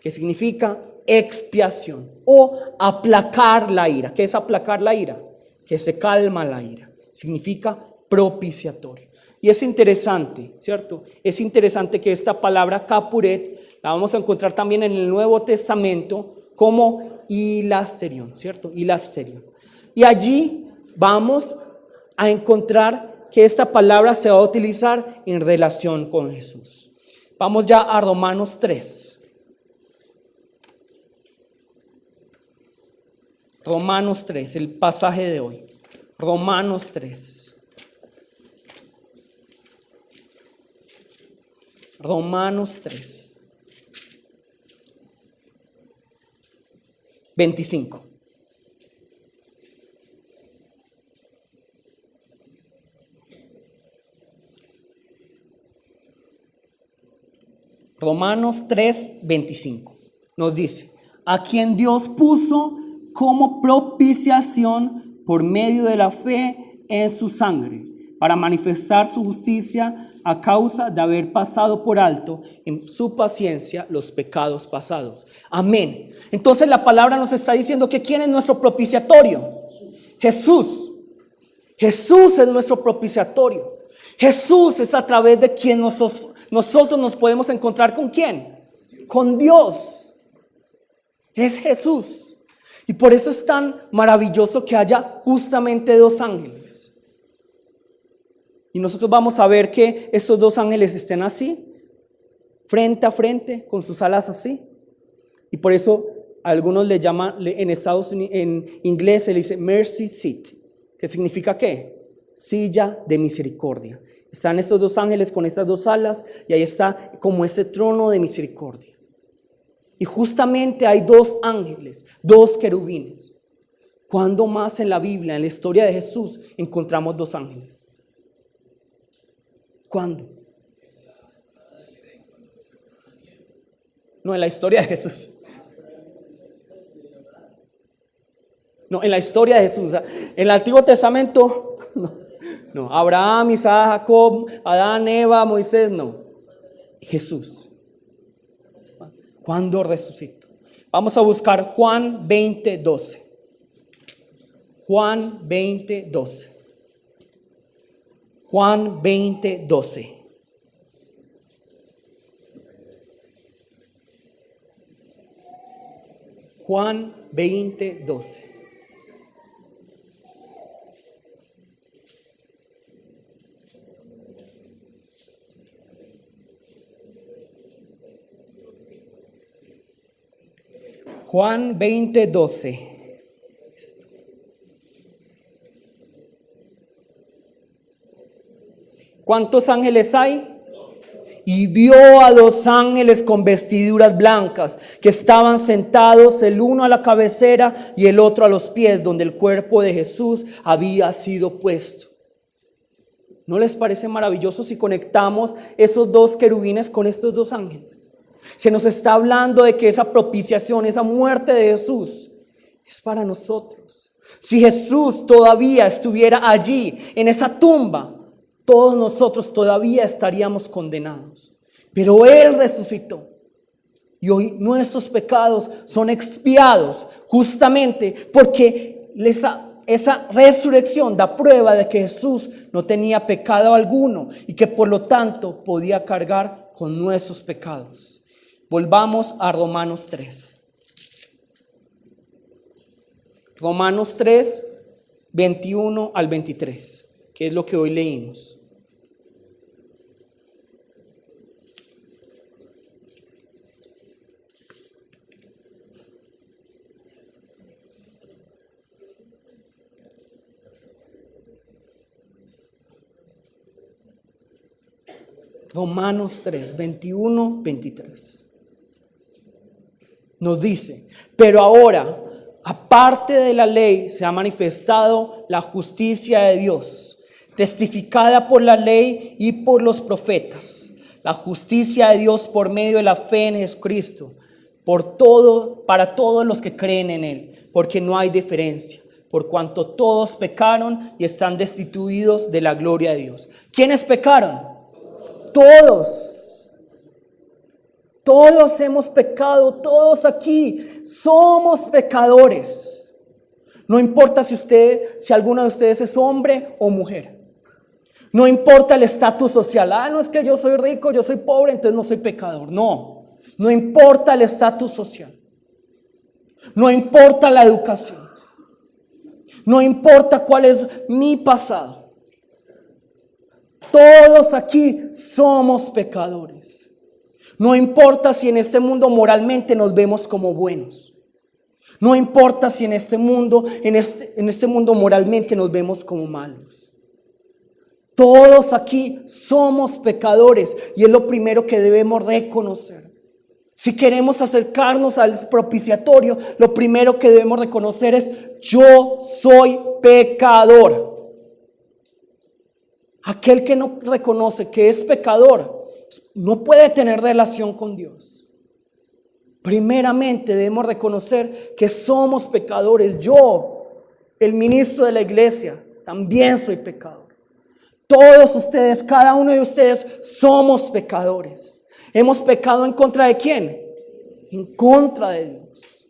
Que significa expiación o aplacar la ira. ¿Qué es aplacar la ira? Que se calma la ira. Significa propiciatorio. Y es interesante, ¿cierto? Es interesante que esta palabra kapuret la vamos a encontrar también en el Nuevo Testamento como hilasterión, ¿cierto? Hilasterión. Y allí vamos a encontrar que esta palabra se va a utilizar en relación con Jesús. Vamos ya a Romanos 3. Romanos 3, el pasaje de hoy. Romanos 3. Romanos 3, 25. Romanos 3, 25 nos dice: a quien Dios puso como propiciación por medio de la fe en su sangre, para manifestar su justicia a causa de haber pasado por alto en su paciencia los pecados pasados. Amén. Entonces la palabra nos está diciendo que ¿quién es nuestro propiciatorio? Jesús. Jesús es nuestro propiciatorio. Jesús es a través de quien nosotros nos podemos encontrar ¿con quién? Con Dios. Es Jesús. Y por eso es tan maravilloso que haya justamente dos ángeles. Y nosotros vamos a ver que estos dos ángeles estén así, frente a frente, con sus alas así. Y por eso algunos le llaman, en Estados Unidos, en inglés se le dice mercy seat, que significa ¿qué? Silla de misericordia. Están estos dos ángeles con estas dos alas y ahí está como ese trono de misericordia. Y justamente hay dos ángeles, dos querubines. ¿Cuándo más en la Biblia, en la historia de Jesús, encontramos dos ángeles? ¿Cuándo? No, en la historia de Jesús. No, en la historia de Jesús. En el Antiguo Testamento, no. Abraham, Isaac, Jacob, Adán, Eva, Moisés, no. Jesús. ¿Cuándo resucitó? Vamos a buscar Juan 20:12. Juan 20:12. Juan 20:12. Juan 20:12. Juan 20:12. ¿Cuántos ángeles hay? Y vio a dos ángeles con vestiduras blancas que estaban sentados, el uno a la cabecera y el otro a los pies, donde el cuerpo de Jesús había sido puesto. ¿No les parece maravilloso si conectamos esos dos querubines con estos dos ángeles? Se nos está hablando de que esa propiciación, esa muerte de Jesús es para nosotros. Si Jesús todavía estuviera allí en esa tumba, todos nosotros todavía estaríamos condenados. Pero Él resucitó. Y hoy nuestros pecados son expiados justamente porque esa resurrección da prueba de que Jesús no tenía pecado alguno y que por lo tanto podía cargar con nuestros pecados. Volvamos a Romanos 3. Romanos 3, 21 al 23, que es lo que hoy leímos. Romanos 3, 21, 23. Nos dice, pero ahora, aparte de la ley, se ha manifestado la justicia de Dios, testificada por la ley y por los profetas. la justicia de Dios por medio de la fe en Jesucristo, para todos los que creen en Él, porque no hay diferencia, por cuanto todos pecaron y están destituidos de la gloria de Dios. ¿Quiénes pecaron? Todos. Todos hemos pecado, todos aquí somos pecadores. No importa si alguno de ustedes es hombre o mujer. No importa el estatus social. No es que yo soy rico, yo soy pobre, entonces no soy pecador. No importa el estatus social. No importa la educación. No importa cuál es mi pasado. Todos aquí somos pecadores. No importa si en este mundo moralmente nos vemos como buenos. No importa si en este mundo moralmente nos vemos como malos. Todos aquí somos pecadores y es lo primero que debemos reconocer. Si queremos acercarnos al propiciatorio, lo primero que debemos reconocer es: yo soy pecador. Aquel que no reconoce que es pecador no puede tener relación con Dios. Primeramente debemos reconocer que somos pecadores. Yo, el ministro de la iglesia, también soy pecador. Todos ustedes, cada uno de ustedes, somos pecadores. ¿Hemos pecado en contra de quién? En contra de Dios.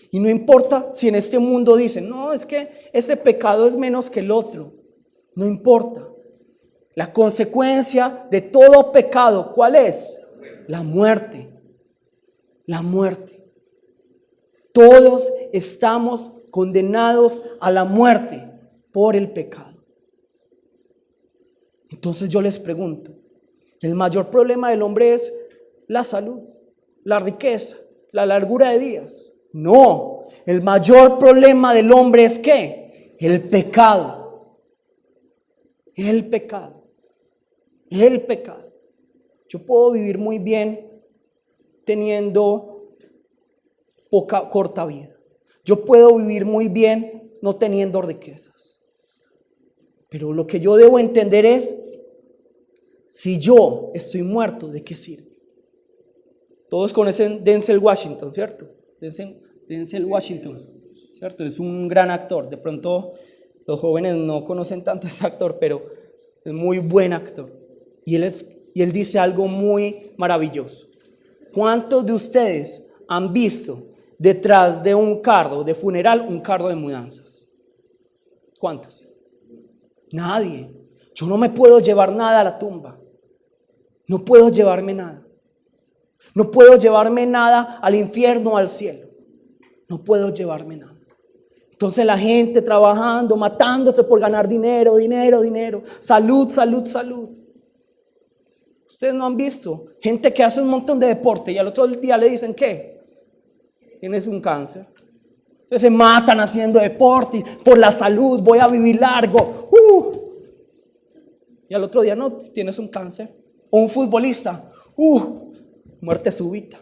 Y no importa si en este mundo dicen: no, es que ese pecado es menos que el otro. No importa. La consecuencia de todo pecado, ¿cuál es? La muerte. La muerte. Todos estamos condenados a la muerte por el pecado. Entonces yo les pregunto, ¿el mayor problema del hombre es la salud, la riqueza, la largura de días? No, el mayor problema del hombre es ¿qué? El pecado. El pecado. El pecado. Yo puedo vivir muy bien teniendo corta vida. Yo puedo vivir muy bien no teniendo riquezas. Pero lo que yo debo entender es: si yo estoy muerto, ¿de qué sirve? Todos conocen Denzel Washington, ¿cierto? Denzel Washington, ¿cierto? Es un gran actor. De pronto los jóvenes no conocen tanto a ese actor, pero es muy buen actor. Y él dice algo muy maravilloso. ¿Cuántos de ustedes han visto detrás de un carro de funeral un carro de mudanzas? ¿Cuántos? Nadie. Yo no me puedo llevar nada a la tumba. No puedo llevarme nada. No puedo llevarme nada al infierno o al cielo. No puedo llevarme nada. Entonces la gente trabajando, matándose por ganar dinero, dinero, dinero. Salud, salud, salud. Ustedes no han visto gente que hace un montón de deporte y al otro día le dicen: ¿qué? Tienes un cáncer. Entonces se matan haciendo deporte por la salud, voy a vivir largo. Y al otro día: no, tienes un cáncer. O un futbolista, muerte súbita.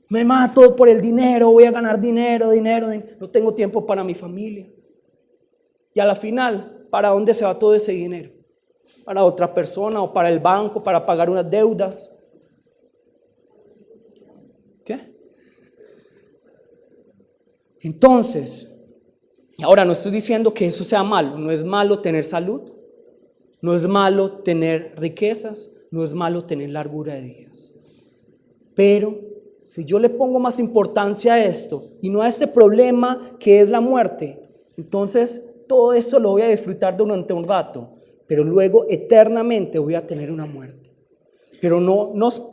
Me mato por el dinero, voy a ganar dinero, dinero. No tengo tiempo para mi familia. Y a la final, ¿para dónde se va todo ese dinero? Para otra persona o para el banco, para pagar unas deudas. ¿Qué? Entonces, ahora no estoy diciendo que eso sea malo. No es malo tener salud, no es malo tener riquezas, no es malo tener largura de días. Pero si yo le pongo más importancia a esto y no a este problema que es la muerte, entonces todo eso lo voy a disfrutar durante un rato, pero luego eternamente voy a tener una muerte. Pero no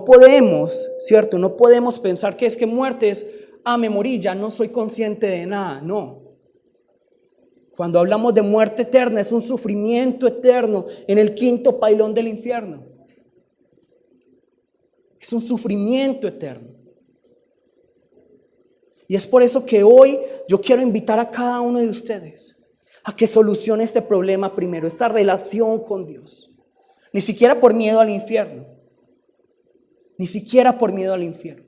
podemos, ¿cierto? No podemos pensar que es que muerte es: me morí, ya no soy consciente de nada. No. Cuando hablamos de muerte eterna, es un sufrimiento eterno en el quinto pailón del infierno. Es un sufrimiento eterno. Y es por eso que hoy yo quiero invitar a cada uno de ustedes a que solucione este problema primero, esta relación con Dios. Ni siquiera por miedo al infierno. Ni siquiera por miedo al infierno.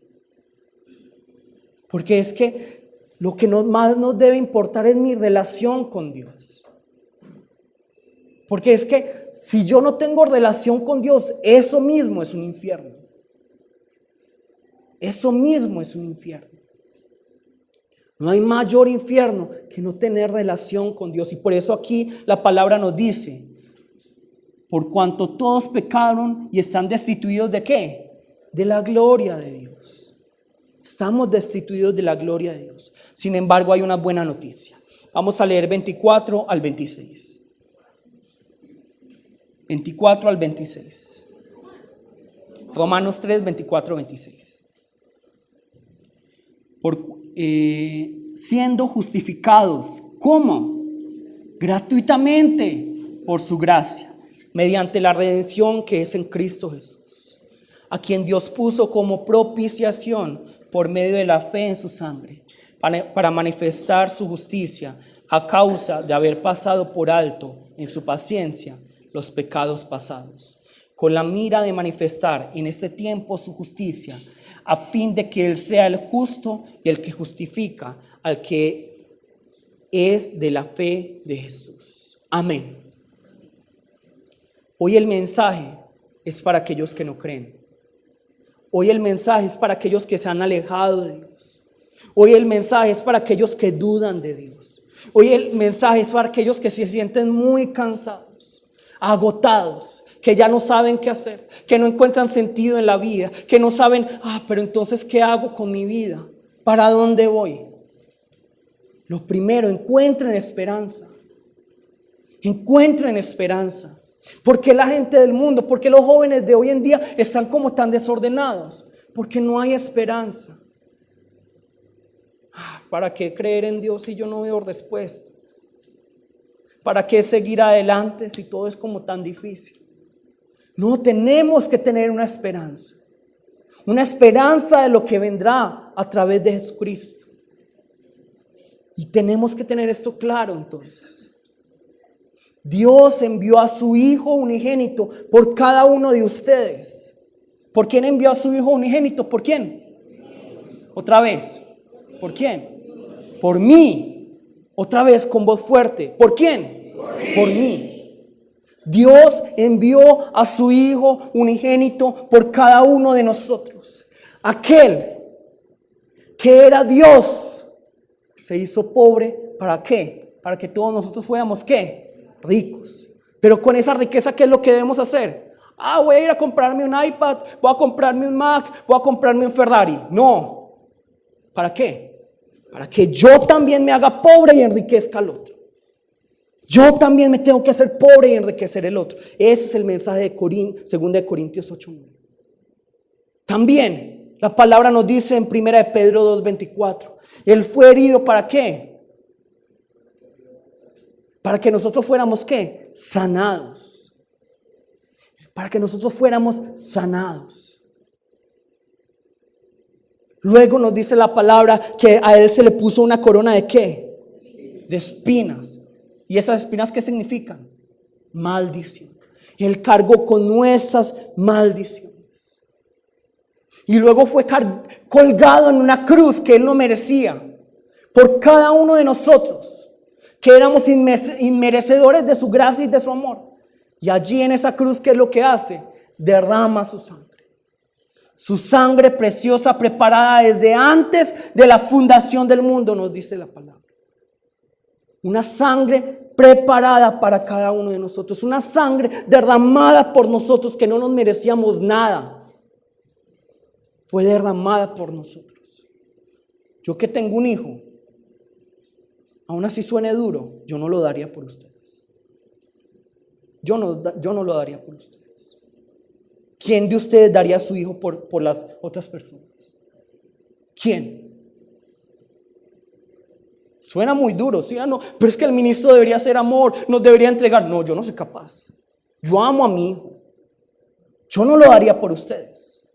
Porque es que lo que más nos debe importar es mi relación con Dios. Porque es que si yo no tengo relación con Dios, eso mismo es un infierno. Eso mismo es un infierno. No hay mayor infierno que no tener relación con Dios. Y por eso aquí la palabra nos dice, por cuanto todos pecaron y están destituidos ¿de qué? De la gloria de Dios. Estamos destituidos de la gloria de Dios. Sin embargo, hay una buena noticia. Vamos a leer 24 al 26. 24 al 26. Romanos 3, 24, 26. Siendo justificados, ¿cómo? Gratuitamente por su gracia, mediante la redención que es en Cristo Jesús, a quien Dios puso como propiciación por medio de la fe en su sangre, para manifestar su justicia a causa de haber pasado por alto en su paciencia los pecados pasados, con la mira de manifestar en este tiempo su justicia, a fin de que Él sea el justo y el que justifica al que es de la fe de Jesús. Amén. Hoy el mensaje es para aquellos que no creen. Hoy el mensaje es para aquellos que se han alejado de Dios. Hoy el mensaje es para aquellos que dudan de Dios. Hoy el mensaje es para aquellos que se sienten muy cansados, agotados, que ya no saben qué hacer, que no encuentran sentido en la vida, que no saben, pero entonces, ¿qué hago con mi vida? ¿Para dónde voy? Lo primero, encuentren esperanza. Encuentren esperanza. ¿Por qué la gente del mundo, por qué los jóvenes de hoy en día están como tan desordenados? Porque no hay esperanza. ¿Para qué creer en Dios si yo no veo respuesta? ¿Para qué seguir adelante si todo es como tan difícil? No, tenemos que tener una esperanza de lo que vendrá a través de Jesucristo. Y tenemos que tener esto claro entonces. Dios envió a su Hijo unigénito por cada uno de ustedes. ¿Por quién envió a su Hijo unigénito? ¿Por quién? Otra vez. ¿Por quién? Por mí. Otra vez con voz fuerte. ¿Por quién? Por mí. Dios envió a su Hijo unigénito por cada uno de nosotros. Aquel que era Dios se hizo pobre. ¿Para qué? Para que todos nosotros fuéramos ¿qué? Ricos. Pero con esa riqueza, ¿qué es lo que debemos hacer? Voy a ir a comprarme un iPad, voy a comprarme un Mac, voy a comprarme un Ferrari. No. ¿Para qué? Para que yo también me haga pobre y enriquezca al otro. Yo también me tengo que hacer pobre y enriquecer el otro. Ese es el mensaje de 2 Corintios 8:9. También la palabra nos dice en 1 Pedro 2:24. Él fue herido ¿para qué? Para que nosotros fuéramos ¿qué? Sanados. Para que nosotros fuéramos sanados. Luego nos dice la palabra que a él se le puso una corona ¿de qué? De espinas. ¿Y esas espinas qué significan? Maldición. Él cargó con nuestras maldiciones. Y luego fue colgado en una cruz que Él no merecía. Por cada uno de nosotros, que éramos inmerecedores de su gracia y de su amor. Y allí en esa cruz, ¿qué es lo que hace? Derrama su sangre. Su sangre preciosa preparada desde antes de la fundación del mundo, nos dice la palabra. Una sangre preparada para cada uno de nosotros. Una sangre derramada por nosotros que no nos merecíamos nada. Fue derramada por nosotros. Yo que tengo un hijo, aún así suene duro, yo no lo daría por ustedes. Yo no lo daría por ustedes. ¿Quién de ustedes daría a su hijo por las otras personas? ¿Quién? Suena muy duro, ¿sí o no? Pero es que el ministro debería ser amor, nos debería entregar. No, yo no soy capaz. Yo amo a mi hijo. Yo no lo daría por ustedes.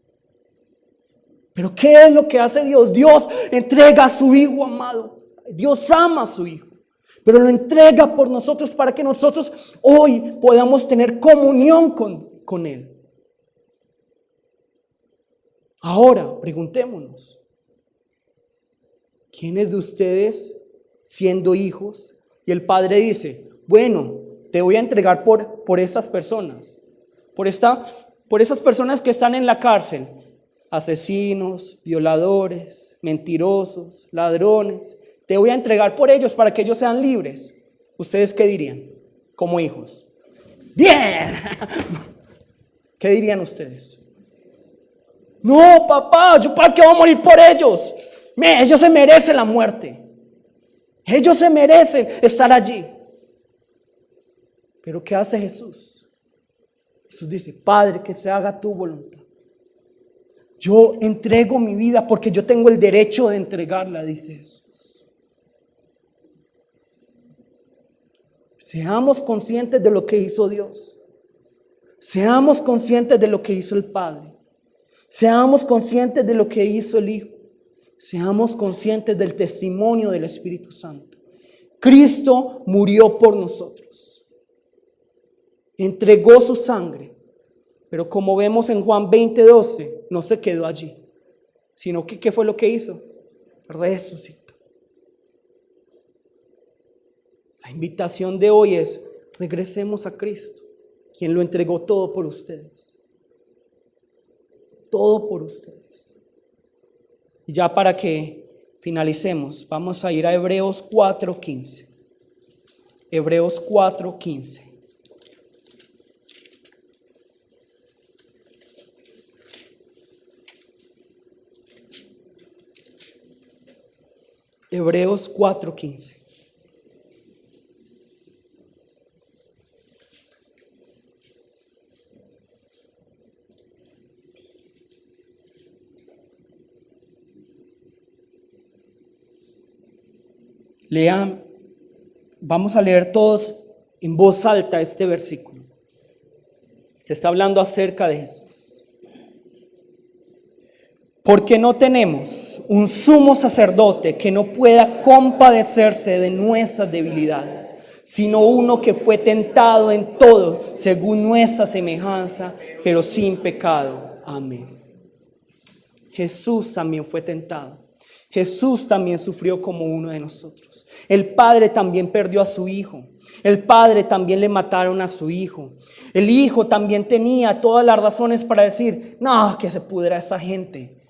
Pero ¿qué es lo que hace Dios? Dios entrega a su hijo amado. Dios ama a su hijo, pero lo entrega por nosotros para que nosotros hoy podamos tener comunión con Él. Ahora, preguntémonos, ¿quiénes de ustedes, siendo hijos, y el padre dice, bueno, te voy a entregar por estas personas, por esas personas que están en la cárcel, asesinos, violadores, mentirosos, ladrones. Te voy a entregar por ellos para que ellos sean libres. ¿Ustedes qué dirían como hijos? ¡Bien! ¿Qué dirían ustedes? No, papá, ¿yo para qué voy a morir por ellos? Ellos se merecen la muerte. Ellos se merecen estar allí. Pero ¿qué hace Jesús? Jesús dice, Padre, que se haga tu voluntad. Yo entrego mi vida porque yo tengo el derecho de entregarla, dice Jesús. Seamos conscientes de lo que hizo Dios. Seamos conscientes de lo que hizo el Padre. Seamos conscientes de lo que hizo el Hijo. Seamos conscientes del testimonio del Espíritu Santo. Cristo murió por nosotros. Entregó su sangre. Pero como vemos en Juan 20:12, no se quedó allí. Sino que ¿qué fue lo que hizo? Resucitó. La invitación de hoy es, regresemos a Cristo, quien lo entregó todo por ustedes. Todo por ustedes. Y ya para que finalicemos, vamos a ir a Hebreos 4:15. Hebreos 4:15. Hebreos 4:15. Lean, vamos a leer todos en voz alta este versículo. Se está hablando acerca de Jesús. Porque no tenemos un sumo sacerdote que no pueda compadecerse de nuestras debilidades, sino uno que fue tentado en todo según nuestra semejanza, pero sin pecado. Amén. Jesús también fue tentado. Jesús también sufrió como uno de nosotros. El Padre también perdió a su Hijo. El Padre también le mataron a su Hijo. El Hijo también tenía todas las razones para decir, no, que se pudra esa gente.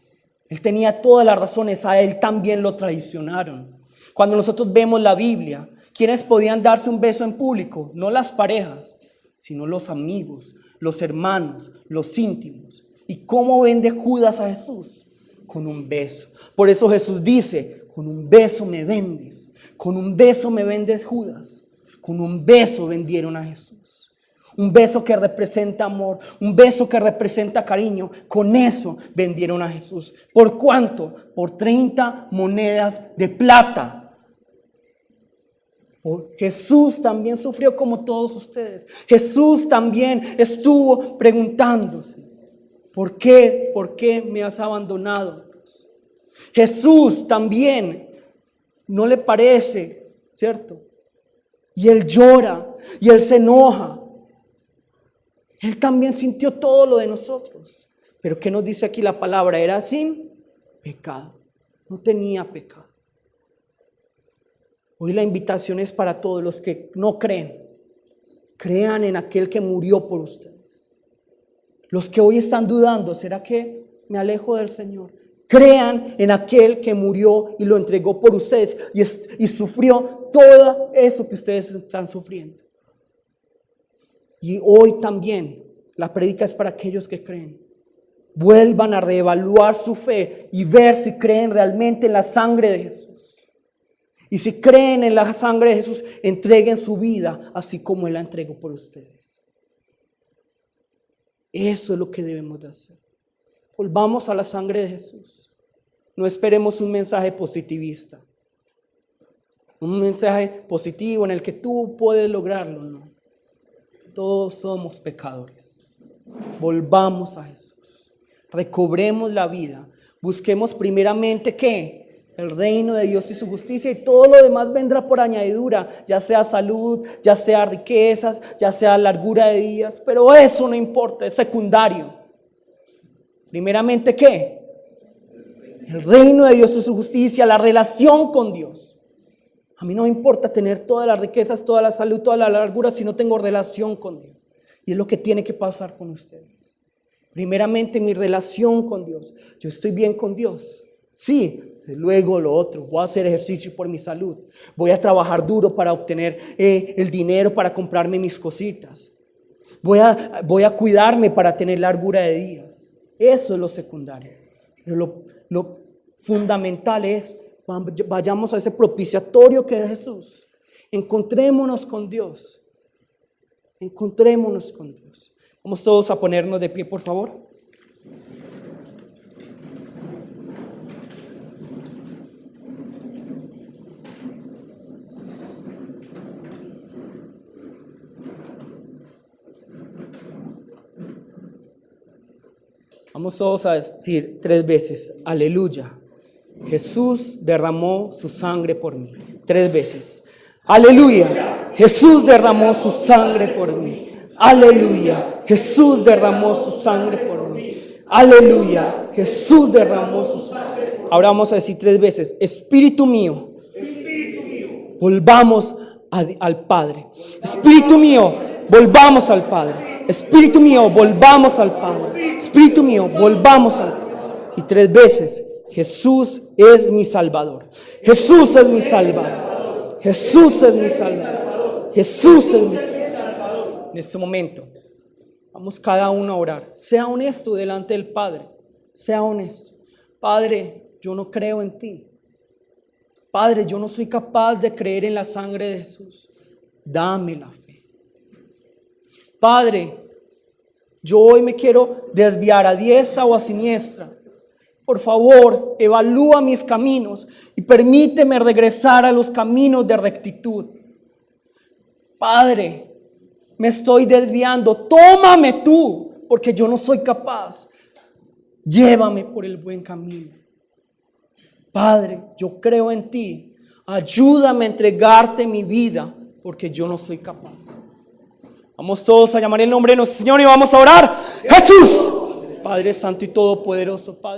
Él tenía todas las razones, a él también lo traicionaron. Cuando nosotros vemos la Biblia, ¿quiénes podían darse un beso en público? No las parejas, sino los amigos, los hermanos, los íntimos. ¿Y cómo vende Judas a Jesús? Con un beso. Por eso Jesús dice, con un beso me vendes. Con un beso me vendes, Judas. Con un beso vendieron a Jesús. Un beso que representa amor, un beso que representa cariño. Con eso vendieron a Jesús. ¿Por cuánto? Por 30 monedas de plata. Jesús también sufrió como todos ustedes. Jesús también estuvo preguntándose, ¿por qué? ¿Por qué me has abandonado? Jesús también no le parece, ¿cierto? Y él llora y él se enoja. Él también sintió todo lo de nosotros. Pero ¿qué nos dice aquí la palabra? Era sin pecado. No tenía pecado. Hoy la invitación es para todos los que no creen. Crean en aquel que murió por ustedes. Los que hoy están dudando, ¿será que me alejo del Señor? Crean en aquel que murió y lo entregó por ustedes y sufrió todo eso que ustedes están sufriendo. Y hoy también la prédica es para aquellos que creen. Vuelvan a reevaluar su fe y ver si creen realmente en la sangre de Jesús. Y si creen en la sangre de Jesús, entreguen su vida así como Él la entregó por ustedes. Eso es lo que debemos de hacer. Volvamos a la sangre de Jesús. No esperemos un mensaje positivista. Un mensaje positivo en el que tú puedes lograrlo, no. Todos somos pecadores. Volvamos a Jesús. Recobremos la vida. Busquemos primeramente ¿qué? El reino de Dios y su justicia, y todo lo demás vendrá por añadidura, ya sea salud, ya sea riquezas, ya sea largura de días, pero eso no importa, es secundario. Primeramente ¿qué? El reino de Dios y su justicia, la relación con Dios. A mí no me importa tener todas las riquezas, toda la salud, toda la largura si no tengo relación con Dios. Y es lo que tiene que pasar con ustedes. Primeramente mi relación con Dios. Yo estoy bien con Dios. Sí, luego lo otro. Voy a hacer ejercicio por mi salud. Voy a trabajar duro para obtener el dinero para comprarme mis cositas. Voy a cuidarme para tener largura de días. Eso es lo secundario. Pero lo fundamental es, vayamos a ese propiciatorio que es Jesús. Encontrémonos con Dios. Encontrémonos con Dios. Vamos todos a ponernos de pie, por favor. Vamos todos a decir 3 veces, aleluya. Jesús derramó su sangre por mí. 3 veces. Aleluya. Jesús derramó su sangre por mí. Aleluya. Jesús derramó su sangre por mí. Aleluya. Jesús derramó su sangre. Ahora vamos a decir 3 veces. Espíritu mío. Volvamos al Padre. Espíritu mío, volvamos al Padre. Espíritu mío, volvamos al Padre. Espíritu mío, volvamos al Padre. Y 3 veces. Jesús es mi Salvador. Jesús es mi Salvador. Jesús es mi Salvador. Jesús es mi Salvador. En este momento, vamos cada uno a orar. Sea honesto delante del Padre. Sea honesto. Padre, yo no creo en ti. Padre, yo no soy capaz de creer en la sangre de Jesús. Dame la fe. Padre, yo hoy me quiero desviar a diestra o a siniestra. Por favor, evalúa mis caminos y permíteme regresar a los caminos de rectitud. Padre, me estoy desviando. Tómame tú, porque yo no soy capaz. Llévame por el buen camino. Padre, yo creo en ti. Ayúdame a entregarte mi vida, porque yo no soy capaz. Vamos todos a llamar el nombre de nuestro Señor y vamos a orar. Jesús, Padre Santo y Todopoderoso, Padre.